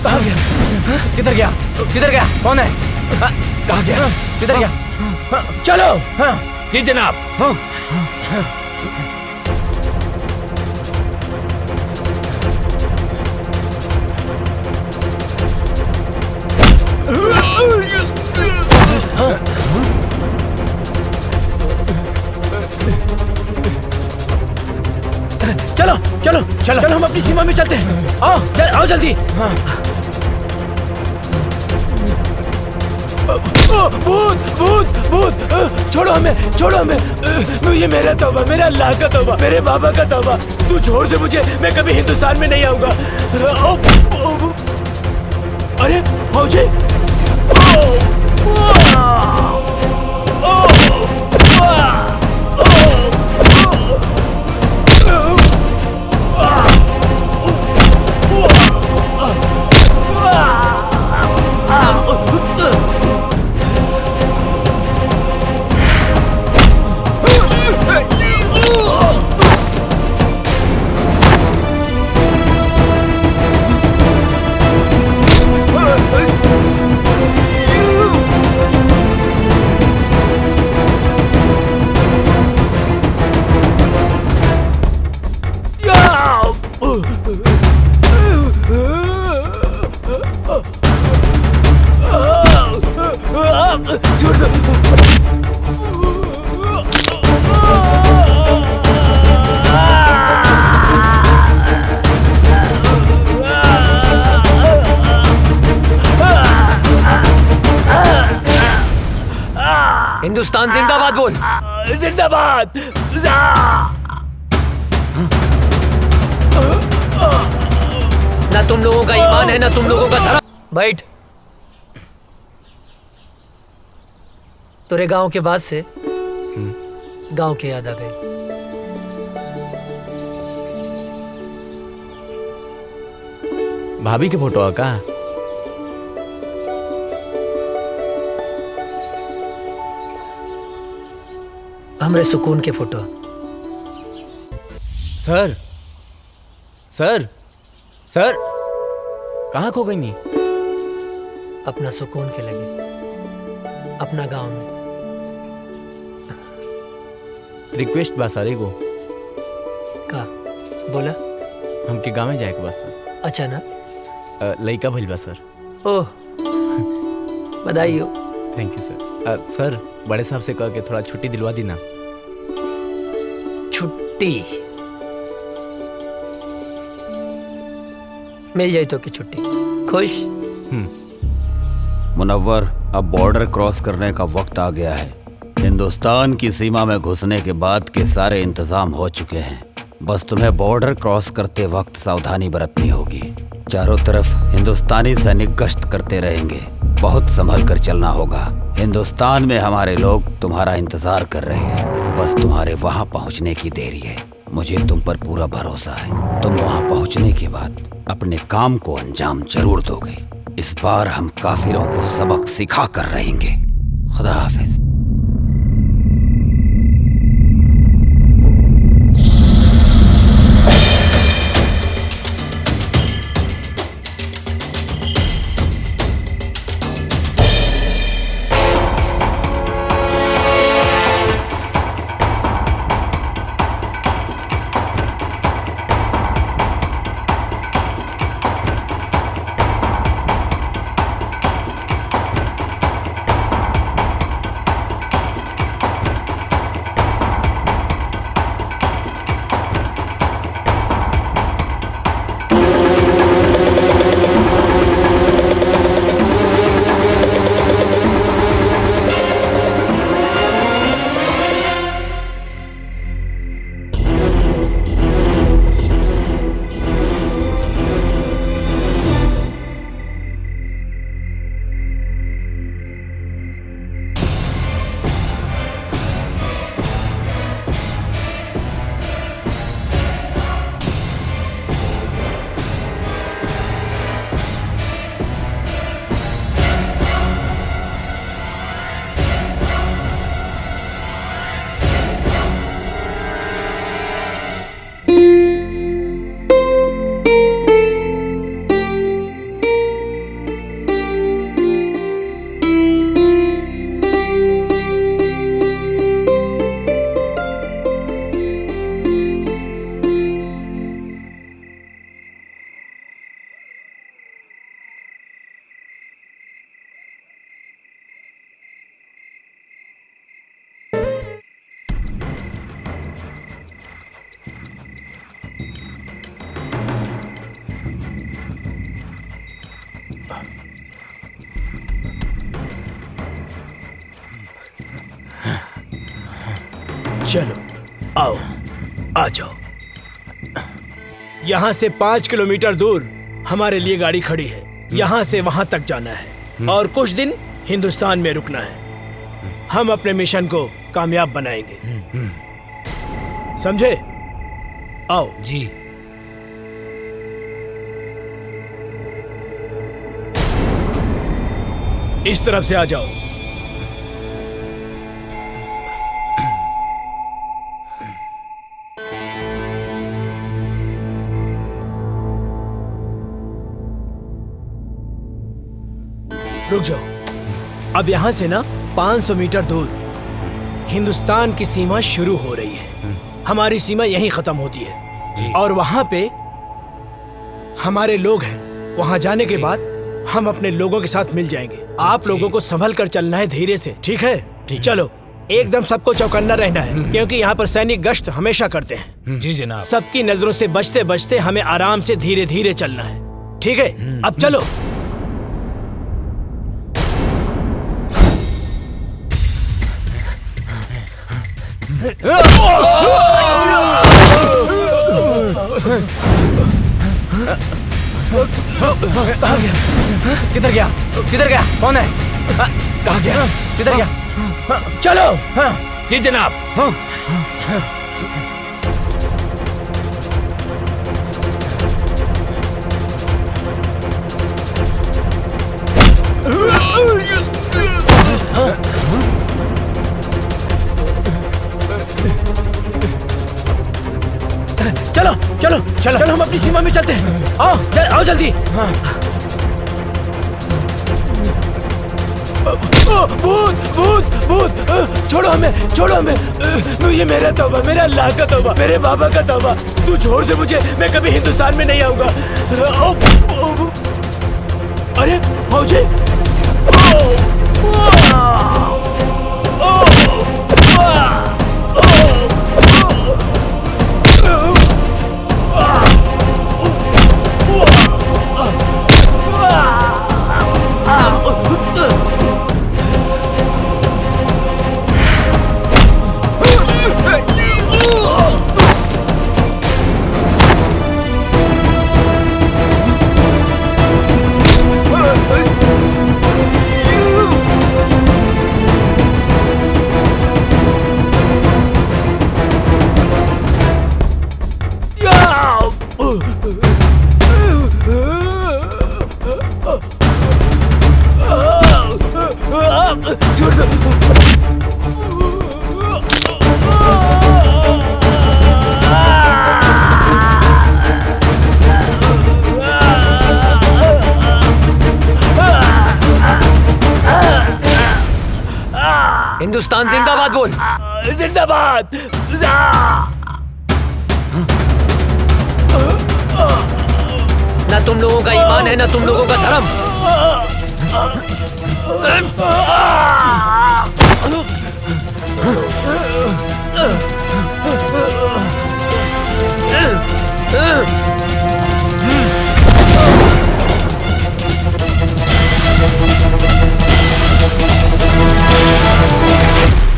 कहाँ गया? किधर गया? किधर गया? कौन है? कहाँ गया? किधर गया? चलो। जी जनाब। चलो चलो चलो चलो, हम अपनी सीमा में चलते हैं। आओ आओ जल्दी। भूत भूत भूत, छोड़ो हमें, छोड़ो हमें। ये मेरा तौबा, मेरा अल्लाह का तौबा, मेरे बाबा का तौबा। तू छोड़ दे मुझे, मैं कभी हिंदुस्तान में नहीं आऊंगा। अरे फौजी! हिंदुस्तान जिंदाबाद बोल। जिंदाबाद। ना तुम लोगों का ईमान है, ना तुम लोगों का धर्म। बैठ। तेरे गांव के बाद से गांव की याद आ गई। भाभी के फोटो है का? हमरे सुकून के फोटो। सर सर सर, कहाँ खो गई नी? अपना सुकून के लगे, अपना गांव में। रिक्वेस्ट बा सर एगो। का बोला? हमके गाँव में जाए के बा सर। अच्छा ना? लइका भइल बा सर। ओह, बधाई हो। थैंक यू सर। सर, बड़े साहब से कह के थोड़ा छुट्टी दिलवा दी ना। छुट्टी मिल जाए तो की छुट्टी। खुश? मुनव्वर, अब बॉर्डर क्रॉस करने का वक्त आ गया है। हिंदुस्तान की सीमा में घुसने के बाद के सारे इंतजाम हो चुके हैं। बस तुम्हें बॉर्डर क्रॉस करते वक्त सावधानी बरतनी होगी। चारों तरफ हिंदुस्तानी सैनिक गश्त करते रहेंगे। बहुत संभल कर चलना होगा। हिंदुस्तान में हमारे लोग तुम्हारा इंतजार कर रहे हैं। बस तुम्हारे वहां पहुंचने की देरी है। मुझे तुम पर पूरा भरोसा है। तुम वहां पहुंचने के बाद अपने काम को अंजाम जरूर दोगे। इस बार हम काफिरों को सबक सिखा कर रहेंगे। खुदा हाफिज। चलो आओ, आ जाओ। यहाँ से 5 किलोमीटर दूर हमारे लिए गाड़ी खड़ी है। यहाँ से वहां तक जाना है और कुछ दिन हिंदुस्तान में रुकना है। हम अपने मिशन को कामयाब बनाएंगे, समझे? आओ जी। इस तरफ से आ जाओ। रुक जाओ। अब यहाँ से ना 500 मीटर दूर हिंदुस्तान की सीमा शुरू हो रही है। हमारी सीमा यहीं खत्म होती है और वहां पे हमारे लोग हैं। वहां जाने के बाद हम अपने लोगों के साथ मिल जाएंगे। आप लोगों को संभल कर चलना है, धीरे से, ठीक है? चलो, एकदम सबको चौकन्ना रहना है क्योंकि यहाँ पर सैनिक गश्त हमेशा करते हैं। जी जनाब। सबकी नजरों से बचते बचते हमें आराम से धीरे धीरे चलना है, ठीक है? अब चलो। कहाँ गया? किधर गया? किधर गया? कौन है? कहाँ गया? किधर गया? चलो। जी जनाब। चलो चलो चलो चलो, हम अपनी सीमा में चलते हैं। आओ आओ जल्दी। भूत भूत भूत, छोड़ो हमें, छोड़ो हमें। ये मेरा तौबा, मेरा अल्लाह का तौबा, मेरे बाबा का तौबा। तू छोड़ दे मुझे, मैं कभी हिंदुस्तान में नहीं आऊंगा। अरे फौजी, हिंदुस्तान जिंदाबाद बोल। जिंदाबाद। ना तुम लोगों का ईमान है, ना तुम लोगों का धर्म।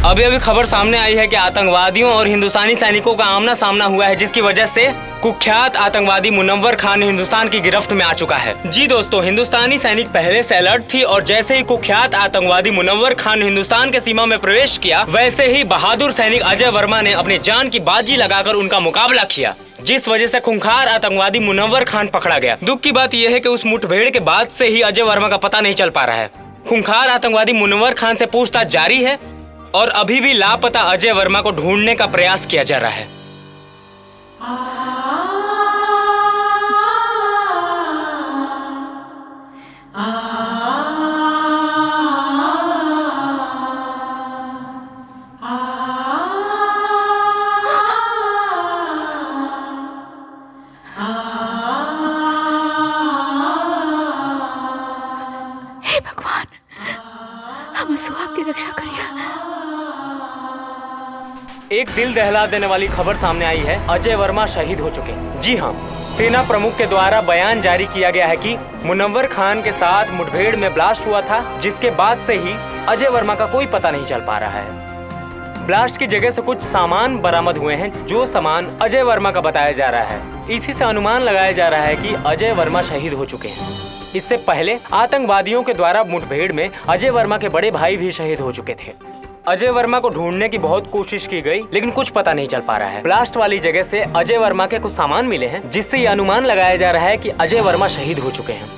अभी अभी खबर सामने आई है कि आतंकवादियों और हिंदुस्तानी सैनिकों का आमना सामना हुआ है, जिसकी वजह से कुख्यात आतंकवादी मुनव्वर खान हिंदुस्तान की गिरफ्त में आ चुका है। जी दोस्तों, हिंदुस्तानी सैनिक पहले से अलर्ट थी और जैसे ही कुख्यात आतंकवादी मुनव्वर खान हिंदुस्तान के सीमा में प्रवेश किया, वैसे ही बहादुर सैनिक अजय वर्मा ने अपनी जान की बाजी लगाकर उनका मुकाबला किया, जिस वजह से खूंखार आतंकवादी मुनव्वर खान पकड़ा गया। दुख की बात यह है कि उस मुठभेड़ के बाद से ही अजय वर्मा का पता नहीं चल पा रहा है। खूंखार आतंकवादी मुनव्वर खान से पूछताछ जारी है और अभी भी लापता अजय वर्मा को ढूंढने का प्रयास किया जा रहा है। हे भगवान, हम सुहाग की रक्षा करिए। एक दिल दहला देने वाली खबर सामने आई है, अजय वर्मा शहीद हो चुके। जी हाँ, सेना प्रमुख के द्वारा बयान जारी किया गया है कि मुनव्वर खान के साथ मुठभेड़ में ब्लास्ट हुआ था, जिसके बाद से ही अजय वर्मा का कोई पता नहीं चल पा रहा है। ब्लास्ट की जगह से कुछ सामान बरामद हुए हैं, जो सामान अजय वर्मा का बताया जा रहा है। इसी से अनुमान लगाया जा रहा है कि अजय वर्मा शहीद हो चुके हैं। इससे पहले आतंकवादियों के द्वारा मुठभेड़ में अजय वर्मा के बड़े भाई भी शहीद हो चुके थे। अजय वर्मा को ढूंढने की बहुत कोशिश की गई, लेकिन कुछ पता नहीं चल पा रहा है। ब्लास्ट वाली जगह से अजय वर्मा के कुछ सामान मिले हैं, जिससे ये अनुमान लगाया जा रहा है कि अजय वर्मा शहीद हो चुके हैं।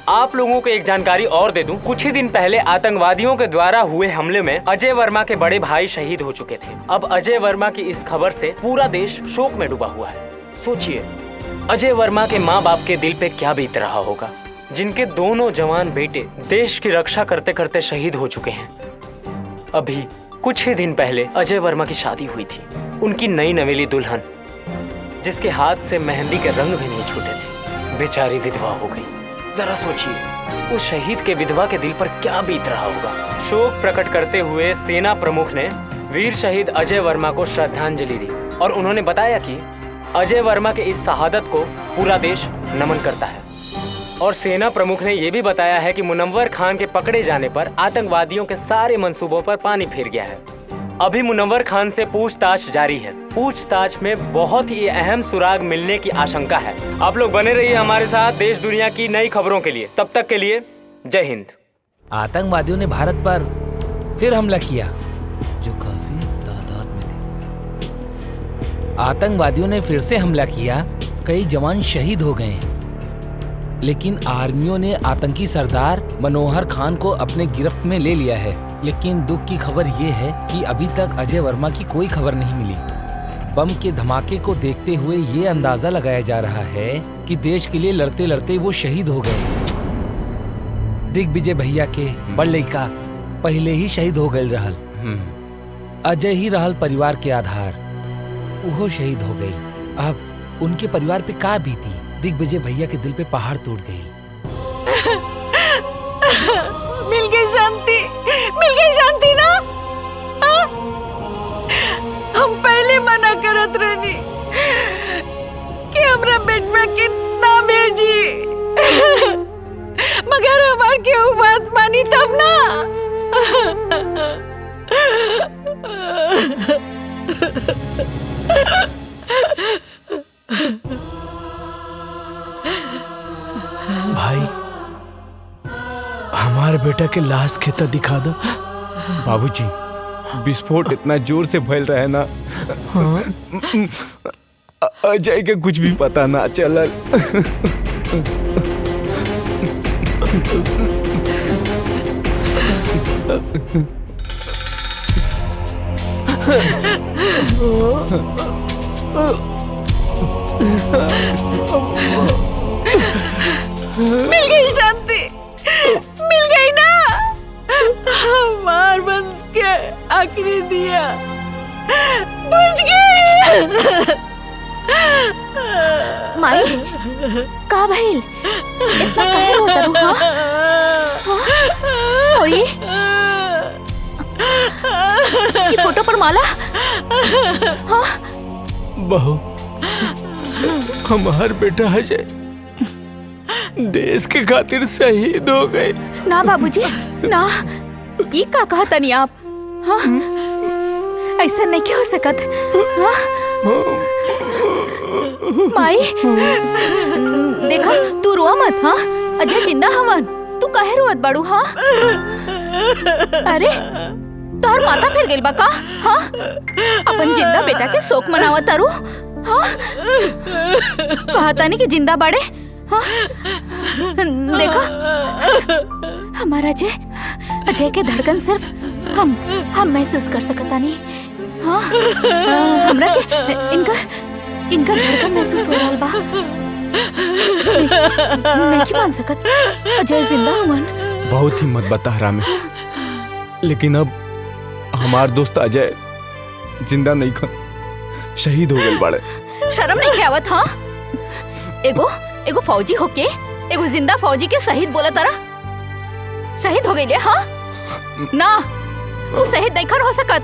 आप लोगों को एक जानकारी और दे दूं, कुछ ही दिन पहले आतंकवादियों के द्वारा हुए हमले में अजय वर्मा के बड़े भाई शहीद हो चुके थे। अब अजय वर्मा की इस खबर से पूरा देश शोक में डूबा हुआ है। सोचिए, अजय वर्मा के माँ बाप के दिल पे क्या बीत रहा होगा, जिनके दोनों जवान बेटे देश की रक्षा करते करते शहीद हो चुके हैं। अभी कुछ ही दिन पहले अजय वर्मा की शादी हुई थी। उनकी नई नवेली दुल्हन, जिसके हाथ से मेहंदी के रंग भी नहीं छूटे थे, बेचारी विधवा हो गई। जरा सोचिए, उस शहीद के विधवा के दिल पर क्या बीत रहा होगा। शोक प्रकट करते हुए सेना प्रमुख ने वीर शहीद अजय वर्मा को श्रद्धांजलि दी और उन्होंने बताया कि अजय वर्मा के इस शहादत को पूरा देश नमन करता है। और सेना प्रमुख ने यह भी बताया है कि मुनव्वर खान के पकड़े जाने पर आतंकवादियों के सारे मंसूबों पर पानी फिर गया है। अभी मुनव्वर खान से पूछताछ जारी है। पूछताछ में बहुत ही अहम सुराग मिलने की आशंका है। आप लोग बने रहिए हमारे साथ देश दुनिया की नई खबरों के लिए। तब तक के लिए जय हिंद। आतंकवादियों ने भारत पर फिर हमला किया, जो काफी तादाद में थे। आतंकवादियों ने फिर से हमला किया, कई जवान शहीद हो गए, लेकिन आर्मियों ने आतंकी सरदार मनोहर खान को अपने गिरफ्त में ले लिया है। लेकिन दुख की खबर ये है कि अभी तक अजय वर्मा की कोई खबर नहीं मिली। बम के धमाके को देखते हुए ये अंदाजा लगाया जा रहा है कि देश के लिए लड़ते लड़ते वो शहीद हो गए। दिग्विजय भैया के बड़ लड़का पहले ही शहीद हो गए रहल। अजय ही रहल परिवार के आधार, वो शहीद हो गई। अब उनके परिवार पे का बीती। दिग्विजय भैया के दिल पे पहाड़ टूट गई। मिल गई शांति, मिल गई शांति ना। हम पहले मना करत रहनी कि हमरा बेटवा के ना भेजी, मगर हमार केहू बात मानी तब ना। भाई, हमारे बेटा के लाश खेता दिखा दो। बाबूजी, विस्फोट इतना जोर से फैल रहा है ना, अजय के कुछ भी पता ना चलल। मिल गई शांति, मिल गई ना। हमार बंस के आखिरी दिया बुझ गई। माई, का भइल? इतना काहे रोता रू? और ये फोटो पर माला? हाँ? बहू, हमार बेटा अजय देश के खातिर शहीद हो गए। ना बाबूजी, ना। ये का कहा तनी आप? हाँ? ऐसा नहीं क्या हो सकत? हाँ? माई, देखा, तू रोआ मत। हाँ? अजय जिंदा हवन, तू काहे रोत बाड़ू? हाँ? अरे, तोहर माता फिर गेल बा का? हाँ? अपन जिंदा बेटा के शोक मनावत तारू? हाँ? कहा तानी कि जिंदा बाड़े? हाँ? देखा, हमारा अजय के धड़कन सिर्फ हम महसूस कर सकता नहीं। हाँ? हमरा के इनका धड़कन महसूस हो रहा बा। नहीं मान सकत अजय जिंदा हुवन। बहुत हिम्मत बता रहा मैं, लेकिन अब हमार दोस्त अजय जिंदा नहीं खन, शहीद हो गए बाड़े। शर्म नहीं आवत? हाँ? एगो फौजी होके एगो जिंदा फौजी के शहीद बोला तारा? शहीद हो गई? हाँ? ना, वो शहीद नहीं खन हो सकत।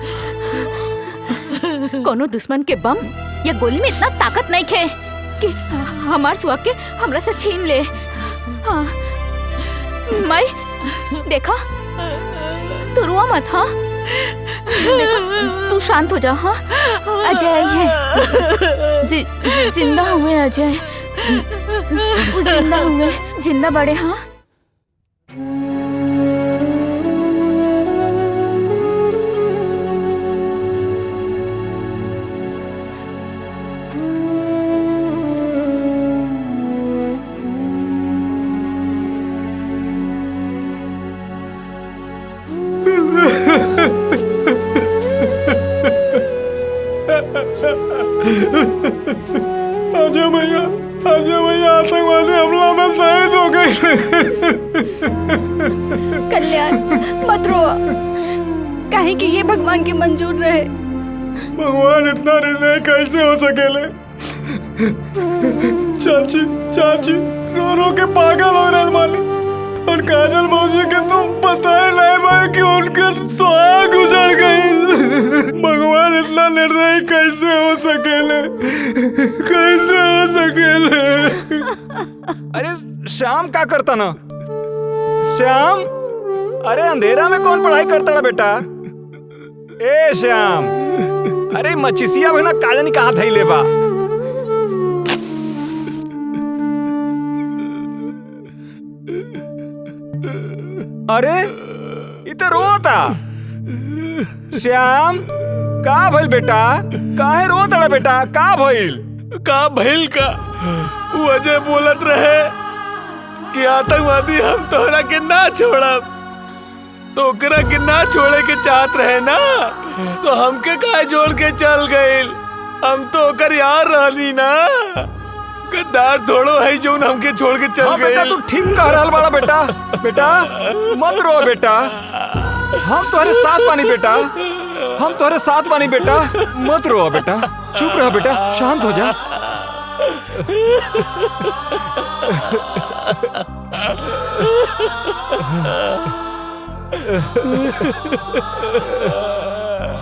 कोनो दुश्मन के बम या गोली में इतना ताकत नहीं खे कि हमार सुहाग के हमरा से छीन ले। हाँ? माई, देखा, तू रुआ मत। हाँ देखो, तू शांत हो जा। हाँ अजय आई है, जिंदा हुए अजय, वो जिंदा हुए, जिंदा बड़े। हाँ अजय भैया, अजय भैया आतंकवादी हमला में शहीद हो गए। कल्याण मत रो, काहे कि ये भगवान की मंजूर रहे। भगवान इतना निर्णय कैसे हो सकेले? चाची चाची रो रो के पागल हो रहे मालिक। और काजल मौसी के तो पता ही नहीं भाई कि उनके सुहाग गुजर गई। भगवान इतना निर्दयी कैसे हो सकेले? कैसे हो सकेले? अरे श्याम क्या करता ना? श्याम, अरे अंधेरा में कौन पढ़ाई करता ना बेटा? ए श्याम, अरे मचिसिया भाई ना काजनी कहाँ थई लेबा? अरे इधर रोता श्याम, का भइल बेटा? काहे रोता ना बेटा? का भइल? का भइल का? वो अजय बोलत रहे कि आतंकवादी हम तोहरा के ना छोड़ब, तो ओकरा के ना छोड़े के चाहत रहे ना, तो हमके काहे जोड़ के चल गइल? हम तो ओकर यार रहनी ना, गद्दार थोड़ो है जो हमके छोड़ के चल गए। बेटा तू ठीक कह रहल बाड़ा बेटा। बेटा मत रो बेटा, हम तुम्हारे साथ बानी बेटा, हम तुम्हारे साथ बानी बेटा, मत रो बेटा, चुप रह बेटा, शांत हो जा।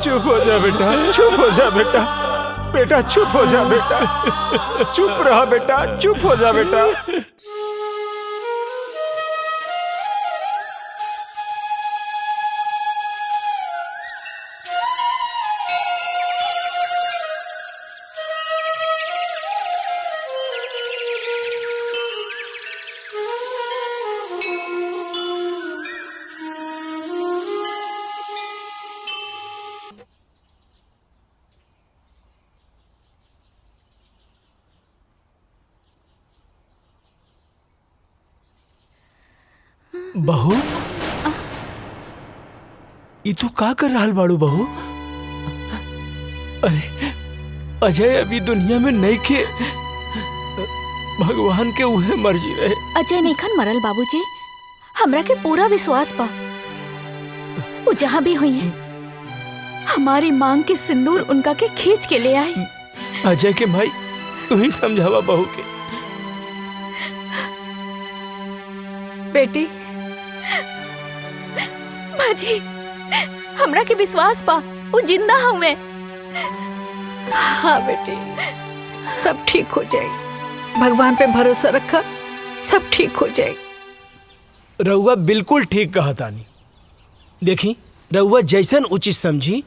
चुप हो जा बेटा, चुप हो जा बेटा, बेटा चुप हो जा बेटा, चुप रहा बेटा, चुप हो जा बेटा। बहू, ई तू का कर रहल बाड़ू बहू? अरे अजय अभी दुनिया में नहीं के, भगवान के उहे मर्जी रहे। अजय नेखन मरल बाबूजी, हमरा के पूरा विश्वास बा वो जहाँ भी हुई है हमारी मांग के सिंदूर उनका के खींच के ले आई। अजय के भाई तू ही समझावा बहू के। बेटी बाजी, हमरा के विश्वास बा वो जिंदा हुए। हाँ बेटी, सब ठीक हो जाएगी, भगवान पे भरोसा रखा, सब ठीक हो जाएगी। रउआ बिल्कुल ठीक कहा तानी। देखी रउआ जैसन उचित समझी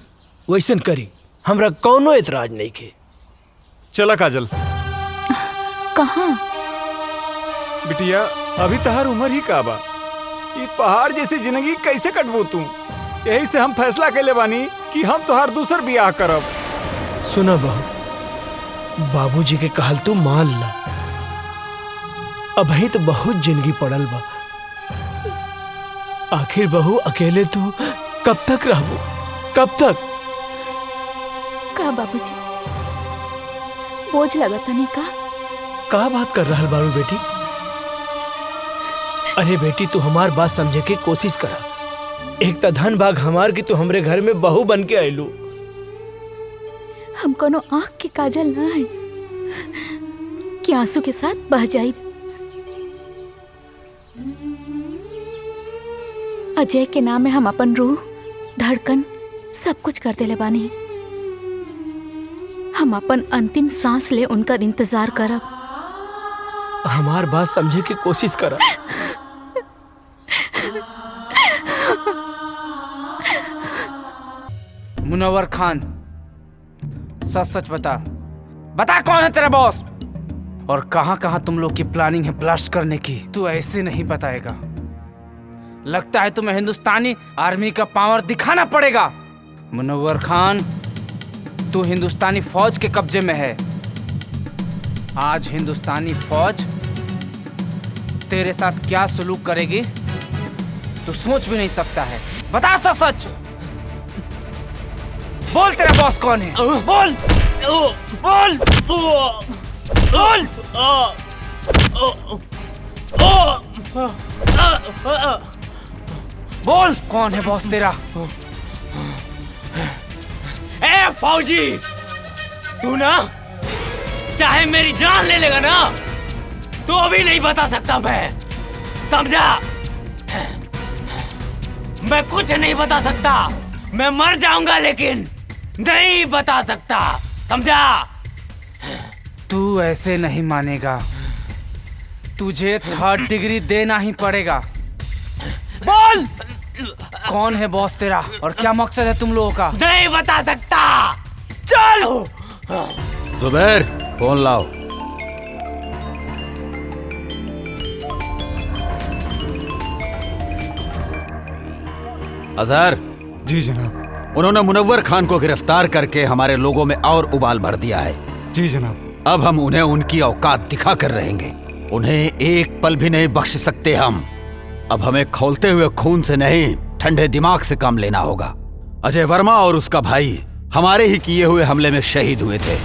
वैसन करी, हमरा कौनो एतराज नहीं के। चला काजल। कहाँ? बिटिया अभी तहार उम्र ही का बा, ये पहाड़ जैसी जिंदगी कैसे कटबू तू? यही से हम फैसला कैले बानी कि हम तोहार दूसर बियाह करब। सुना बहू, बाबूजी के कहल तू मान ला, अभी तो बहुत जिंदगी पड़ल बा। आखिर बहू अकेले तू कब तक रहबू? कब तक? का बाबूजी बोझ लगता नहीं का बात कर रहल बारू बेटी? अरे बेटी तू हमार बात समझे के कोशिश करा। एक तो धन भाग हमार की तू हमरे घर में बहू बन के आयलू। हम कोनो आँख के काजल ना है कि आंसू के साथ बह जाई। अजय के नाम में हम अपन रूह, धड़कन सब कुछ कर देले बानी। हम अपन अंतिम सांस ले उनका इंतजार करब। हमार बात समझे की कोशिश करा। मुनव्वर खान, सच सच बता, बता कौन है तेरा बॉस और कहां कहां तुम लोग की प्लानिंग है ब्लास्ट करने की। तू ऐसे नहीं बताएगा, लगता है तुम्हें हिंदुस्तानी आर्मी का पावर दिखाना पड़ेगा। मुनव्वर खान, तू हिंदुस्तानी फौज के कब्जे में है। आज हिंदुस्तानी फौज तेरे साथ क्या सलूक करेगी तू सोच भी नहीं सकता है। बता सच सच, बोल तेरा बॉस कौन है? बोल बोल बोल। बोल कौन है बॉस तेरा? ए फौजी, तू ना चाहे मेरी जान ले लेगा ना, तो अभी नहीं बता सकता मैं, समझा? मैं कुछ नहीं बता सकता, मैं मर जाऊंगा लेकिन नहीं बता सकता, समझा? तू ऐसे नहीं मानेगा, तुझे 3rd डिग्री देना ही पड़ेगा। बोल कौन है बॉस तेरा और क्या मकसद है तुम लोगों का? नहीं बता सकता। चल जुबैर, फोन लाओ। अजहर। जी जनाब। उन्होंने मुनव्वर खान को गिरफ्तार करके हमारे लोगों में और उबाल भर दिया है। जी जनाब। अब हम उन्हें उनकी औकात दिखा कर रहेंगे, उन्हें एक पल भी नहीं बख्श सकते हम। अब हमें खौलते हुए खून से नहीं, ठंडे दिमाग से काम लेना होगा। अजय वर्मा और उसका भाई हमारे ही किए हुए हमले में शहीद हुए थे।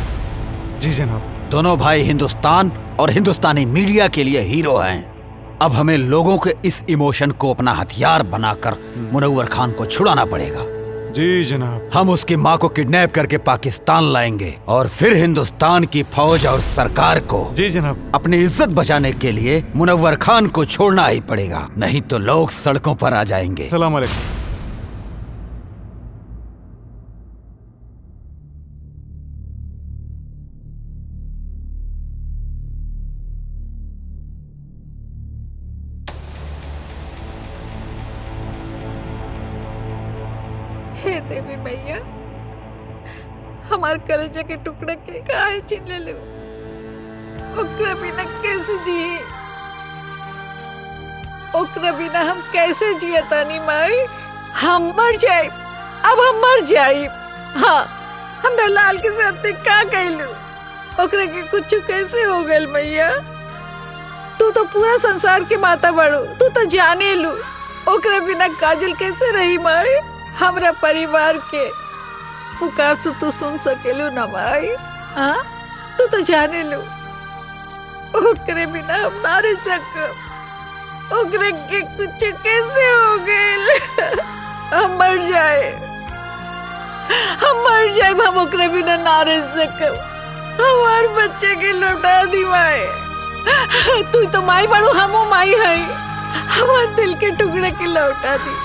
जी जनाब। दोनों भाई हिंदुस्तान और हिंदुस्तानी मीडिया के लिए हीरो हैं। अब हमें लोगों के इस इमोशन को अपना हथियार बनाकर मुनव्वर खान को छुड़ाना पड़ेगा। जी जनाब। हम उसकी माँ को किडनैप करके पाकिस्तान लाएंगे और फिर हिंदुस्तान की फौज और सरकार को, जी जनाब, अपनी इज्जत बचाने के लिए मुनव्वर खान को छोड़ना ही पड़ेगा, नहीं तो लोग सड़कों पर आ जाएंगे। सलाम अलैकुम। हे देवी मैया, हमार कलेजा के टुकड़े के काहे छीन ले लो, ओकरा बिना कैसे जी, ओकरा बिना हम कैसे जिए तानी माई? हम मर जाए, अब हम मर जाए। हाँ, हमरा लाल के साथ का कहलू, ओकरा के कुछ कैसे हो गल मैया? तू तो पूरा संसार के माता बड़ो, तू तो जाने लू, ओकरा बिना काजल कैसे रही माई? हमरा परिवार के पुकार तो तू सुन सकेलू ना माई? हाँ, तू तो जाने लो, ओकरे बिना हम ना रह सकब, ओकरे के कुछ कैसे हो गए? हम मर जाए, हम ओकरे बिना ना रह सकब, हमार बच्चे के लौटा दी माई। तू तो माई बड़ू, हमो माई है, हमार दिल के टुकड़े के लौटा दी।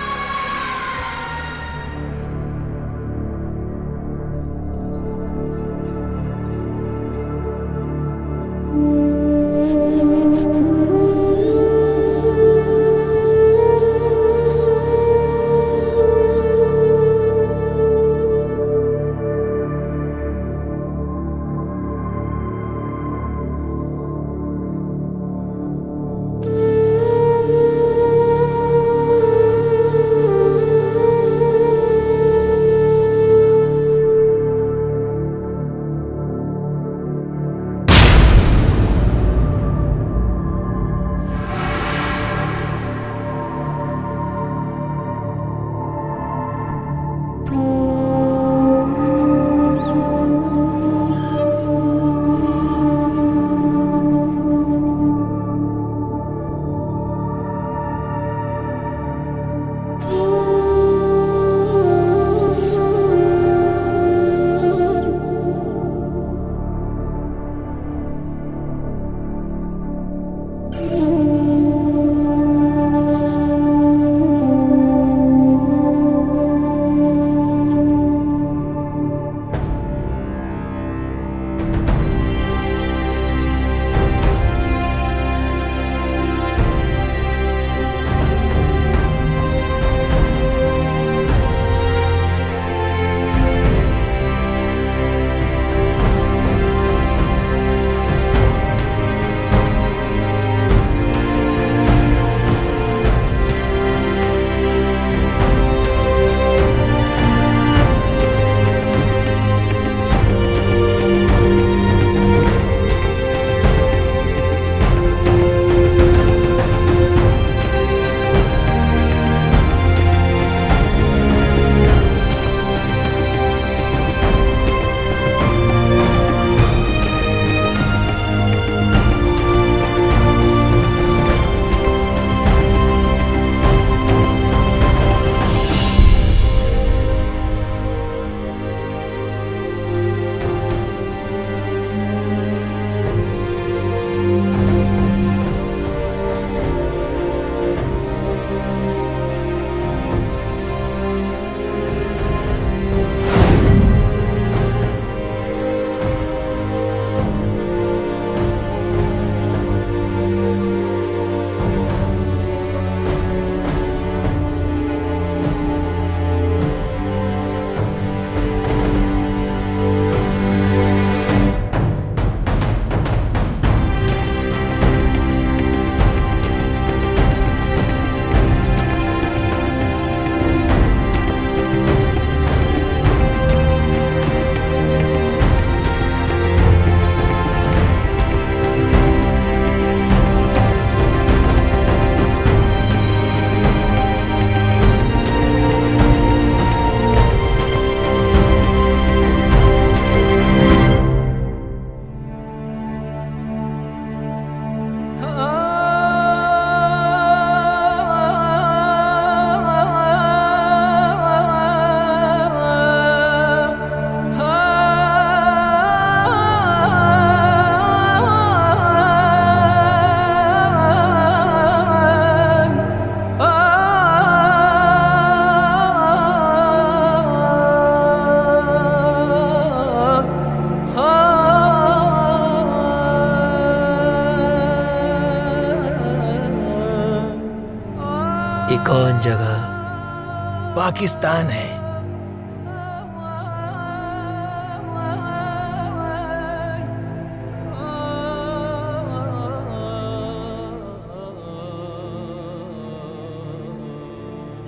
ये कौन जगह? पाकिस्तान है।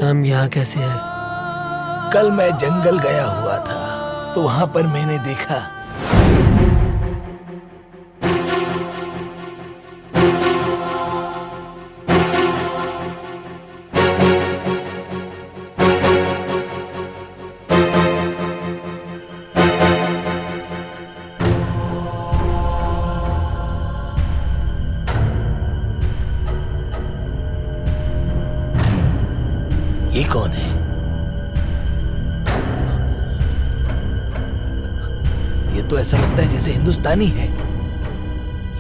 हम यहाँ कैसे हैं? कल मैं जंगल गया हुआ था तो वहां पर मैंने देखा ये कौन है? ये तो ऐसा लगता है जैसे हिंदुस्तानी है।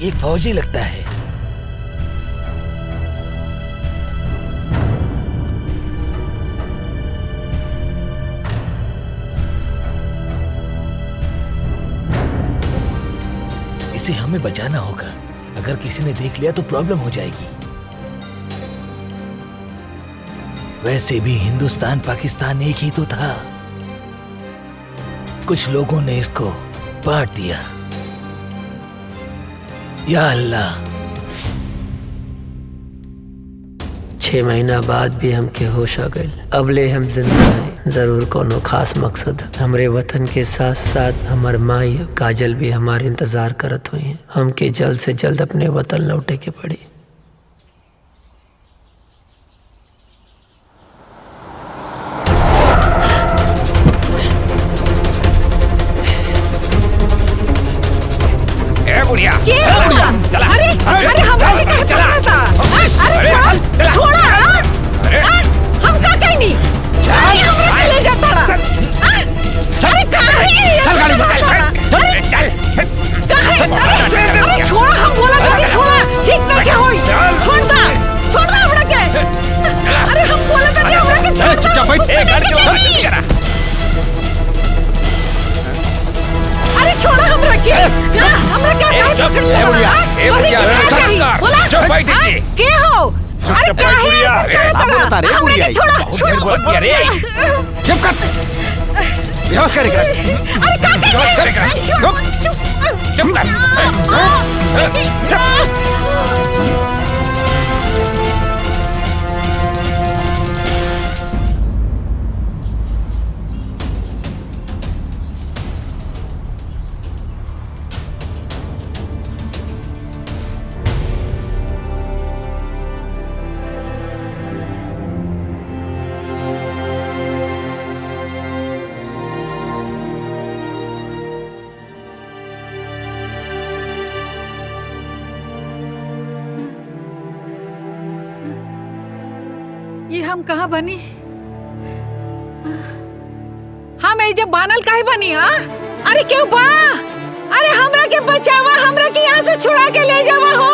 ये फौजी लगता है। इसे हमें बचाना होगा। अगर किसी ने देख लिया तो प्रॉब्लम हो जाएगी। वैसे भी हिंदुस्तान पाकिस्तान एक ही तो था। कुछ लोगों ने इसको बांट दिया। या अल्लाह। 6 महीना बाद भी हमके होश आ गए। अबले हम जिंदा हैं। जरूर कोनो खास मकसद है। हमरे वतन के साथ साथ हमार माई और काजल भी हमारे इंतजार करत हुई हैं। हमके जल्द से जल्द अपने वतन लौटे के पड़ी। अरे हम चला था। अरे छोड़ा। हम का कहीं नहीं ले जाता। अरे कहाँ अरे छोड़ा। हम बोला था छोड़ा। ठीक ना क्या हुई? छोड़ता हमरा के। अरे हम बोला था हमरा के छोड़ता। अरे छोड़ा हमरा के। हमरा क्या के हो? अरे हमरा के छोड़ा। चुप कर। बेहोश करेगा। अरे चुप कर। ये हम कहाँ बनी? हम जब बानल काहे बनी? हाँ अरे क्यों बा? अरे हमरा के बचावा। हमरा के यहाँ से छुड़ा के ले जावा हो।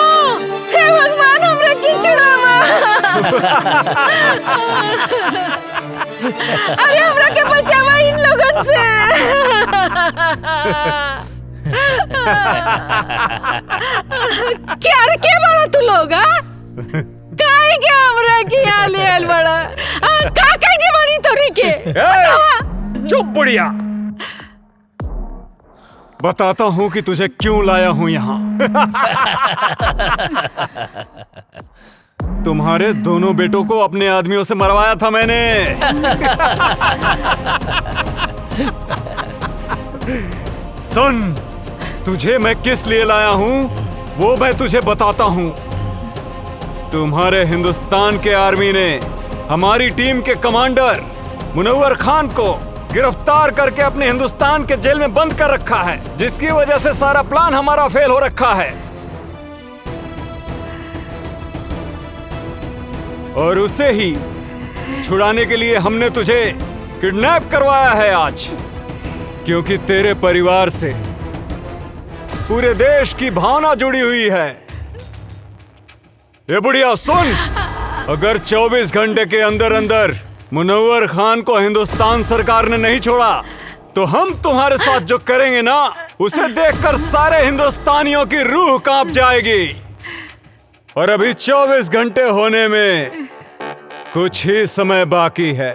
हे भगवान हमरा के छुड़ावा। अरे हमरा के बचावा इन लोगन से। क्या रे क्या बड़ा तू लोग? काहे क्या हमरा के यहाँ ले आल बड़ा? का कहीं बनी तोरी के? चुप बुढ़िया। बताता हूँ कि तुझे क्यों लाया हूँ यहाँ। तुम्हारे दोनों बेटों को अपने आदमियों से मरवाया था मैंने। सुन, तुझे मैं किस लिए लाया हूँ वो मैं तुझे बताता हूँ। तुम्हारे हिंदुस्तान के आर्मी ने हमारी टीम के कमांडर मुनव्वर खान को गिरफ्तार करके अपने हिंदुस्तान के जेल में बंद कर रखा है, जिसकी वजह से सारा प्लान हमारा फेल हो रखा है। और उसे ही छुड़ाने के लिए हमने तुझे किडनैप करवाया है आज, क्योंकि तेरे परिवार से पूरे देश की भावना जुड़ी हुई है। ये बुढ़िया सुन, अगर 24 घंटे के अंदर अंदर मुनव्वर खान को हिंदुस्तान सरकार ने नहीं छोड़ा तो हम तुम्हारे साथ जो करेंगे ना, उसे देखकर सारे हिंदुस्तानियों की रूह कांप जाएगी। और अभी 24 घंटे होने में कुछ ही समय बाकी है।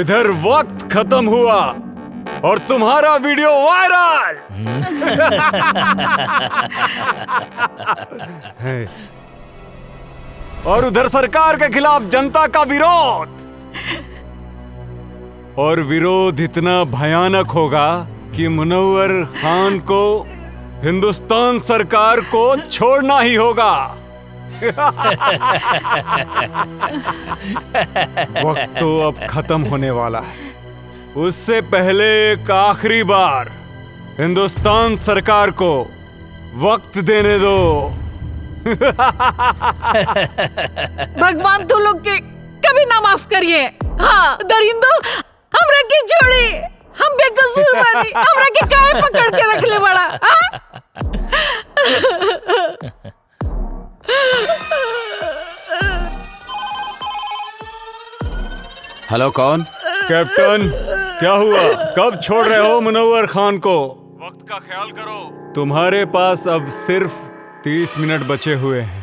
इधर वक्त खत्म हुआ और तुम्हारा वीडियो वायरल। और उधर सरकार के खिलाफ जनता का विरोध। और विरोध इतना भयानक होगा कि मुनव्वर खान को हिंदुस्तान सरकार को छोड़ना ही होगा। वक्त तो अब खत्म होने वाला है। उससे पहले एक आखिरी बार हिंदुस्तान सरकार को वक्त देने दो। भगवान तू लोग के कभी ना माफ करिए। हाँ दरिंदो, हमरा के छोड़ी, हम बेकसूर बानी, हमरा के काहे पकड़ के रख ले बड़ा। हेलो, कौन? कैप्टन, क्या हुआ? कब छोड़ रहे हो मुनव्वर खान को? वक्त का ख्याल करो। तुम्हारे पास अब सिर्फ 30 मिनट बचे हुए हैं।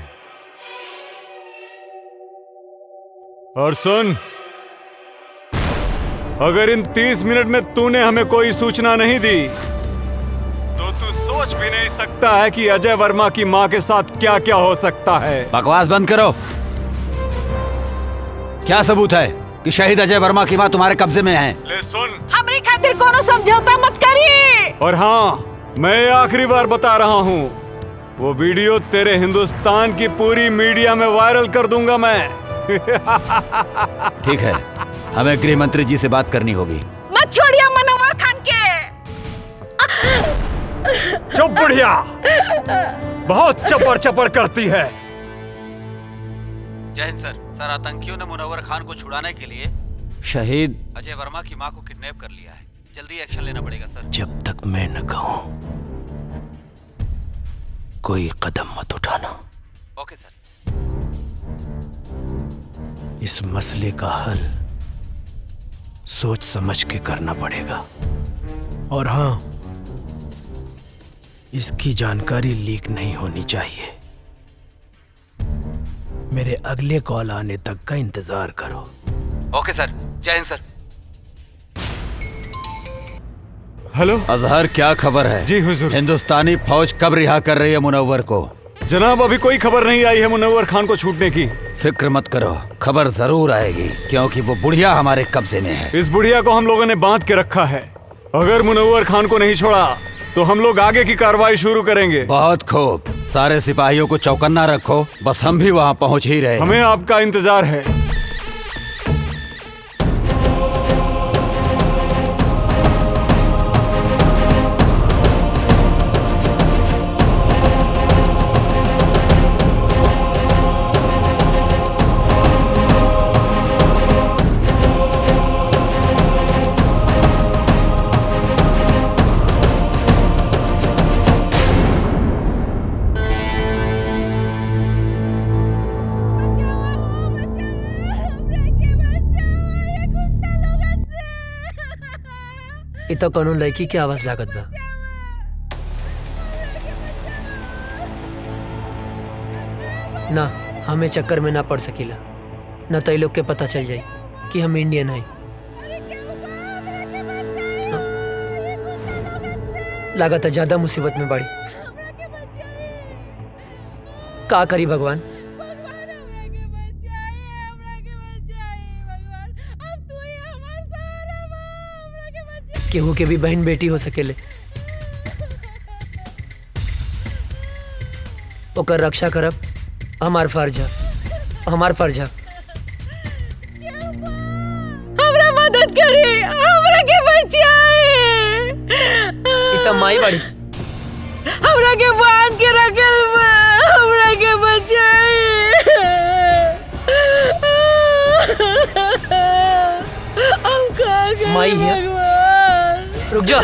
और सुन, अगर इन 30 मिनट में तूने हमें कोई सूचना नहीं दी तो तू सोच भी नहीं सकता है कि अजय वर्मा की मां के साथ क्या क्या हो सकता है। बकवास बंद करो। क्या सबूत है कि शहीद अजय वर्मा की मां तुम्हारे कब्जे में है? ले सुन, हमरी खातिर कोनो समझौता मत करिए। और हाँ, मैं आखिरी बार बता रहा हूँ, वो वीडियो तेरे हिंदुस्तान की पूरी मीडिया में वायरल कर दूंगा मैं। ठीक है, हमें गृह मंत्री जी से बात करनी होगी। मत छोड़िए मुनव्वर खान के। चुप बुढ़िया, बहुत चपड़ चपड़ करती है। जय हिंद सर। सर, आतंकियों ने मुनव्वर खान को छुड़ाने के लिए शहीद अजय वर्मा की मां को किडनैप कर लिया है। जल्दी एक्शन लेना पड़ेगा सर। जब तक मैं न कहूं कोई कदम मत उठाना। ओके सर। इस मसले का हल सोच समझ के करना पड़ेगा। और हाँ, इसकी जानकारी लीक नहीं होनी चाहिए। मेरे अगले कॉल आने तक का इंतजार करो। ओके सर। जय हिंद सर। हेलो अजहर, क्या खबर है? जी हुजूर। हिंदुस्तानी फौज कब रिहा कर रही है मुनव्वर को? जनाब, अभी कोई खबर नहीं आई है मुनव्वर खान को छूटने की। फिक्र मत करो, खबर जरूर आएगी, क्योंकि वो बुढ़िया हमारे कब्जे में है। इस बुढ़िया को हम लोगों ने बांध के रखा है। अगर मुनव्वर खान को नहीं छोड़ा तो हम लोग आगे की कार्रवाई शुरू करेंगे। बहुत खूब, सारे सिपाहियों को चौकन्ना रखो, बस हम भी वहाँ पहुँच ही रहे। हमें आपका इंतजार है। ये तो कोनो लड़की की आवाज लागत बा। ना, हमें चक्कर में ना पड़ सकीला, न तो ये लोग के पता चल जाए कि हम इंडियन हैं। लागत है ज्यादा मुसीबत में बाड़ी। का करी भगवान? केहू के भी बहन बेटी हो सकेले, ओकर रक्षा करब हमार फर्ज है, हमार फर्ज है। हमरा मदद करी, हमरा के बचाए। इतना माई बाड़ी, हमरा के बांध के रखल बा, हमरा के बचाए। हम का करी माई है, रुक जा।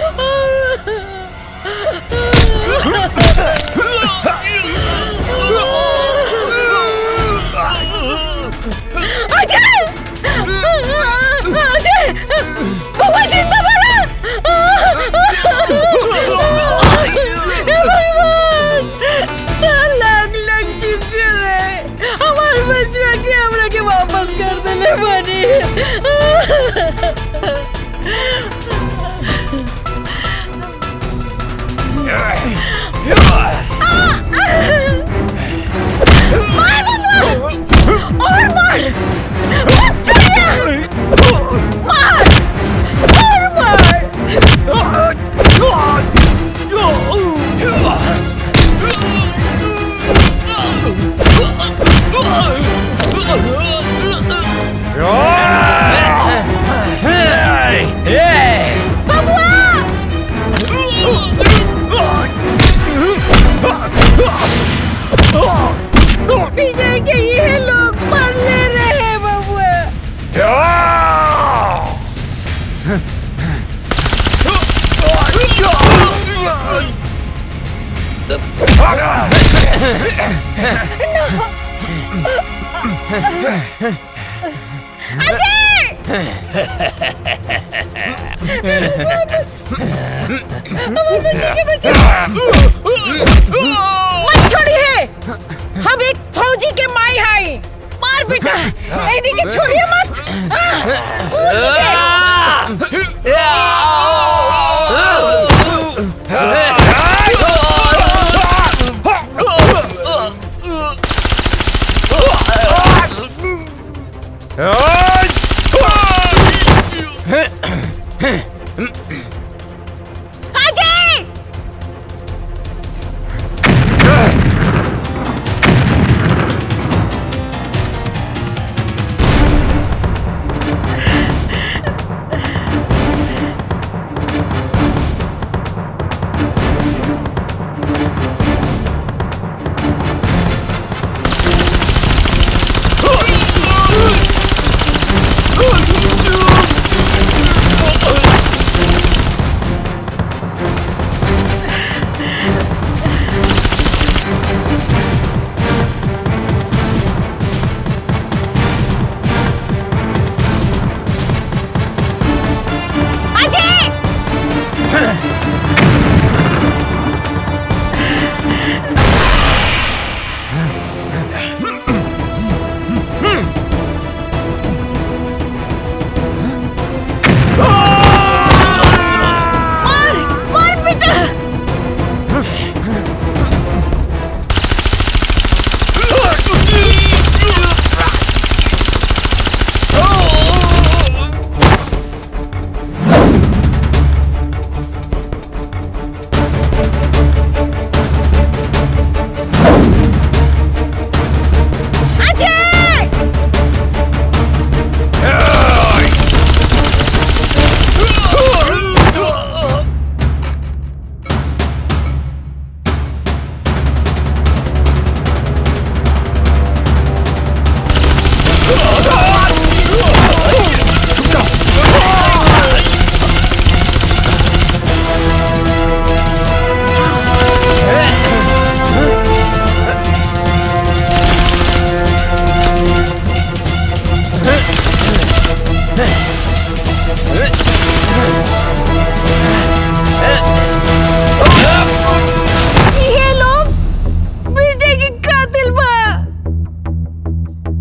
अजय! अजय! बाबा जिंदा बड़ा! हे भगवान! विजय के ये लोग मर ले रहे बबुआ। मत छोड़िए, हम एक फौजी के माई है। मार बेटा, इन्हीं के छोड़िए मत।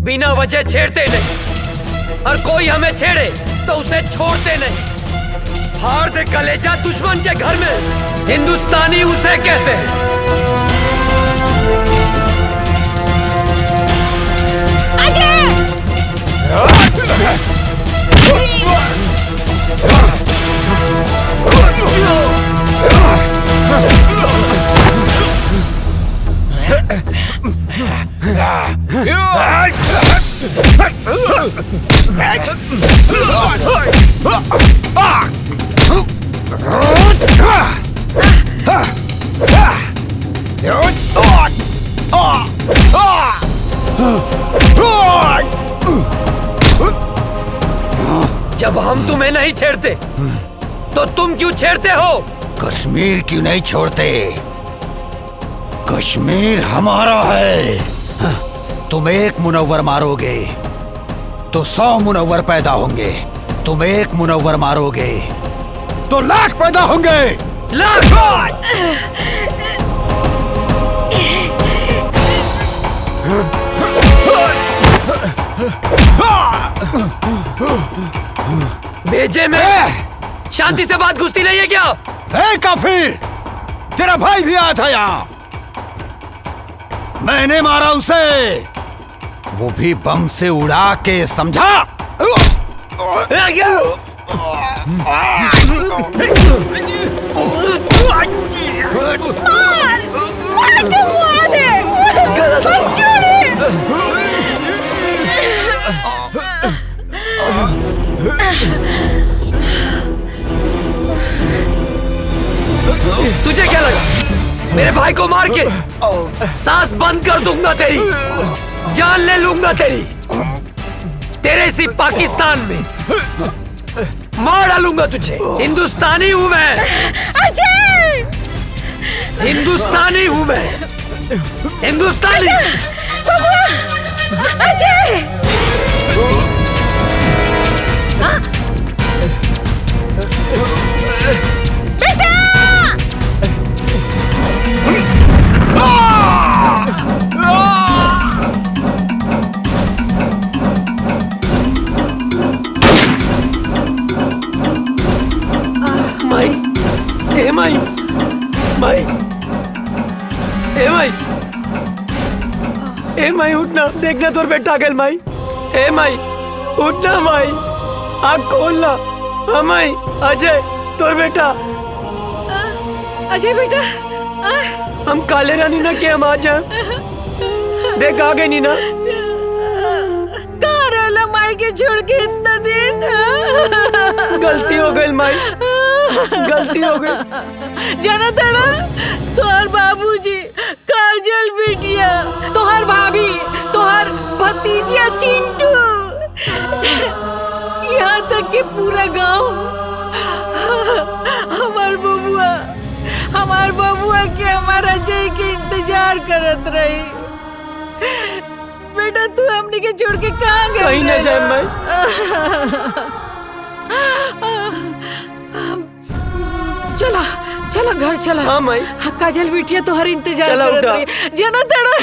बिना वजह छेड़ते नहीं, और कोई हमें छेड़े तो उसे छोड़ते नहीं। फाड़ दे कलेजा दुश्मन के घर में, हिंदुस्तानी उसे कहते हैं। जब हम तुम्हें नहीं छेड़ते तो तुम क्यों छेड़ते हो? कश्मीर क्यों नहीं छोड़ते? कश्मीर हमारा है। तुम एक मुनव्वर मारोगे तो 100 मुनव्वर पैदा होंगे। तुम एक मुनव्वर मारोगे तो लाख पैदा होंगे। लाख! भेजे में शांति से बात घुसती नहीं है क्या? ए काफिर, तेरा भाई भी आया था यहाँ। मैंने मारा उसे, वो भी बम से उड़ा के, समझा? तुझे क्या लगा मेरे भाई भाई को मार के सांस बंद कर दूंगा तेरी, जान ले लूंगा तेरी, तेरे इसी पाकिस्तान में मार डालूंगा तुझे। हिंदुस्तानी हूँ मैं, अजय, हिंदुस्तानी हूँ मैं, हिंदुस्तानी। अजय, बेटा, माई, ए माई, माई, ए माई, ए माई उठना, देखना तोर बेटा आ गया माई। ए माई उठना माई, आँख खोलना। हाँ माई, अजय तोर बेटा। अजय बेटा, हम काले रानी ना के हम आ जाए, देख आ गए नीना। कहाँ रहला माई के छोड़ के इतना दिन? गलती हो गई माई, गलती हो गई। जाना तेरा तोहर बाबूजी, काजल बिटिया, तोहर भाभी, तोहर भतीजिया चिंटू, यहाँ तक कि पूरा गांव हमार बबुआ के हमारा अजय के इंतजार करत रही। बेटा तू हमनी के छोड़ के कहाँ गई? कहीं न जाए माई। चला चला घर चला। हाँ माई। काजल बिटिया तो हर इंतजार चला करत उठा। रही। जना तड़ा।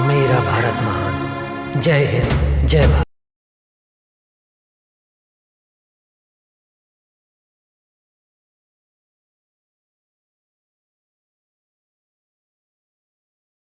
मेरा भारत महान। जय हिंद, जय भारत।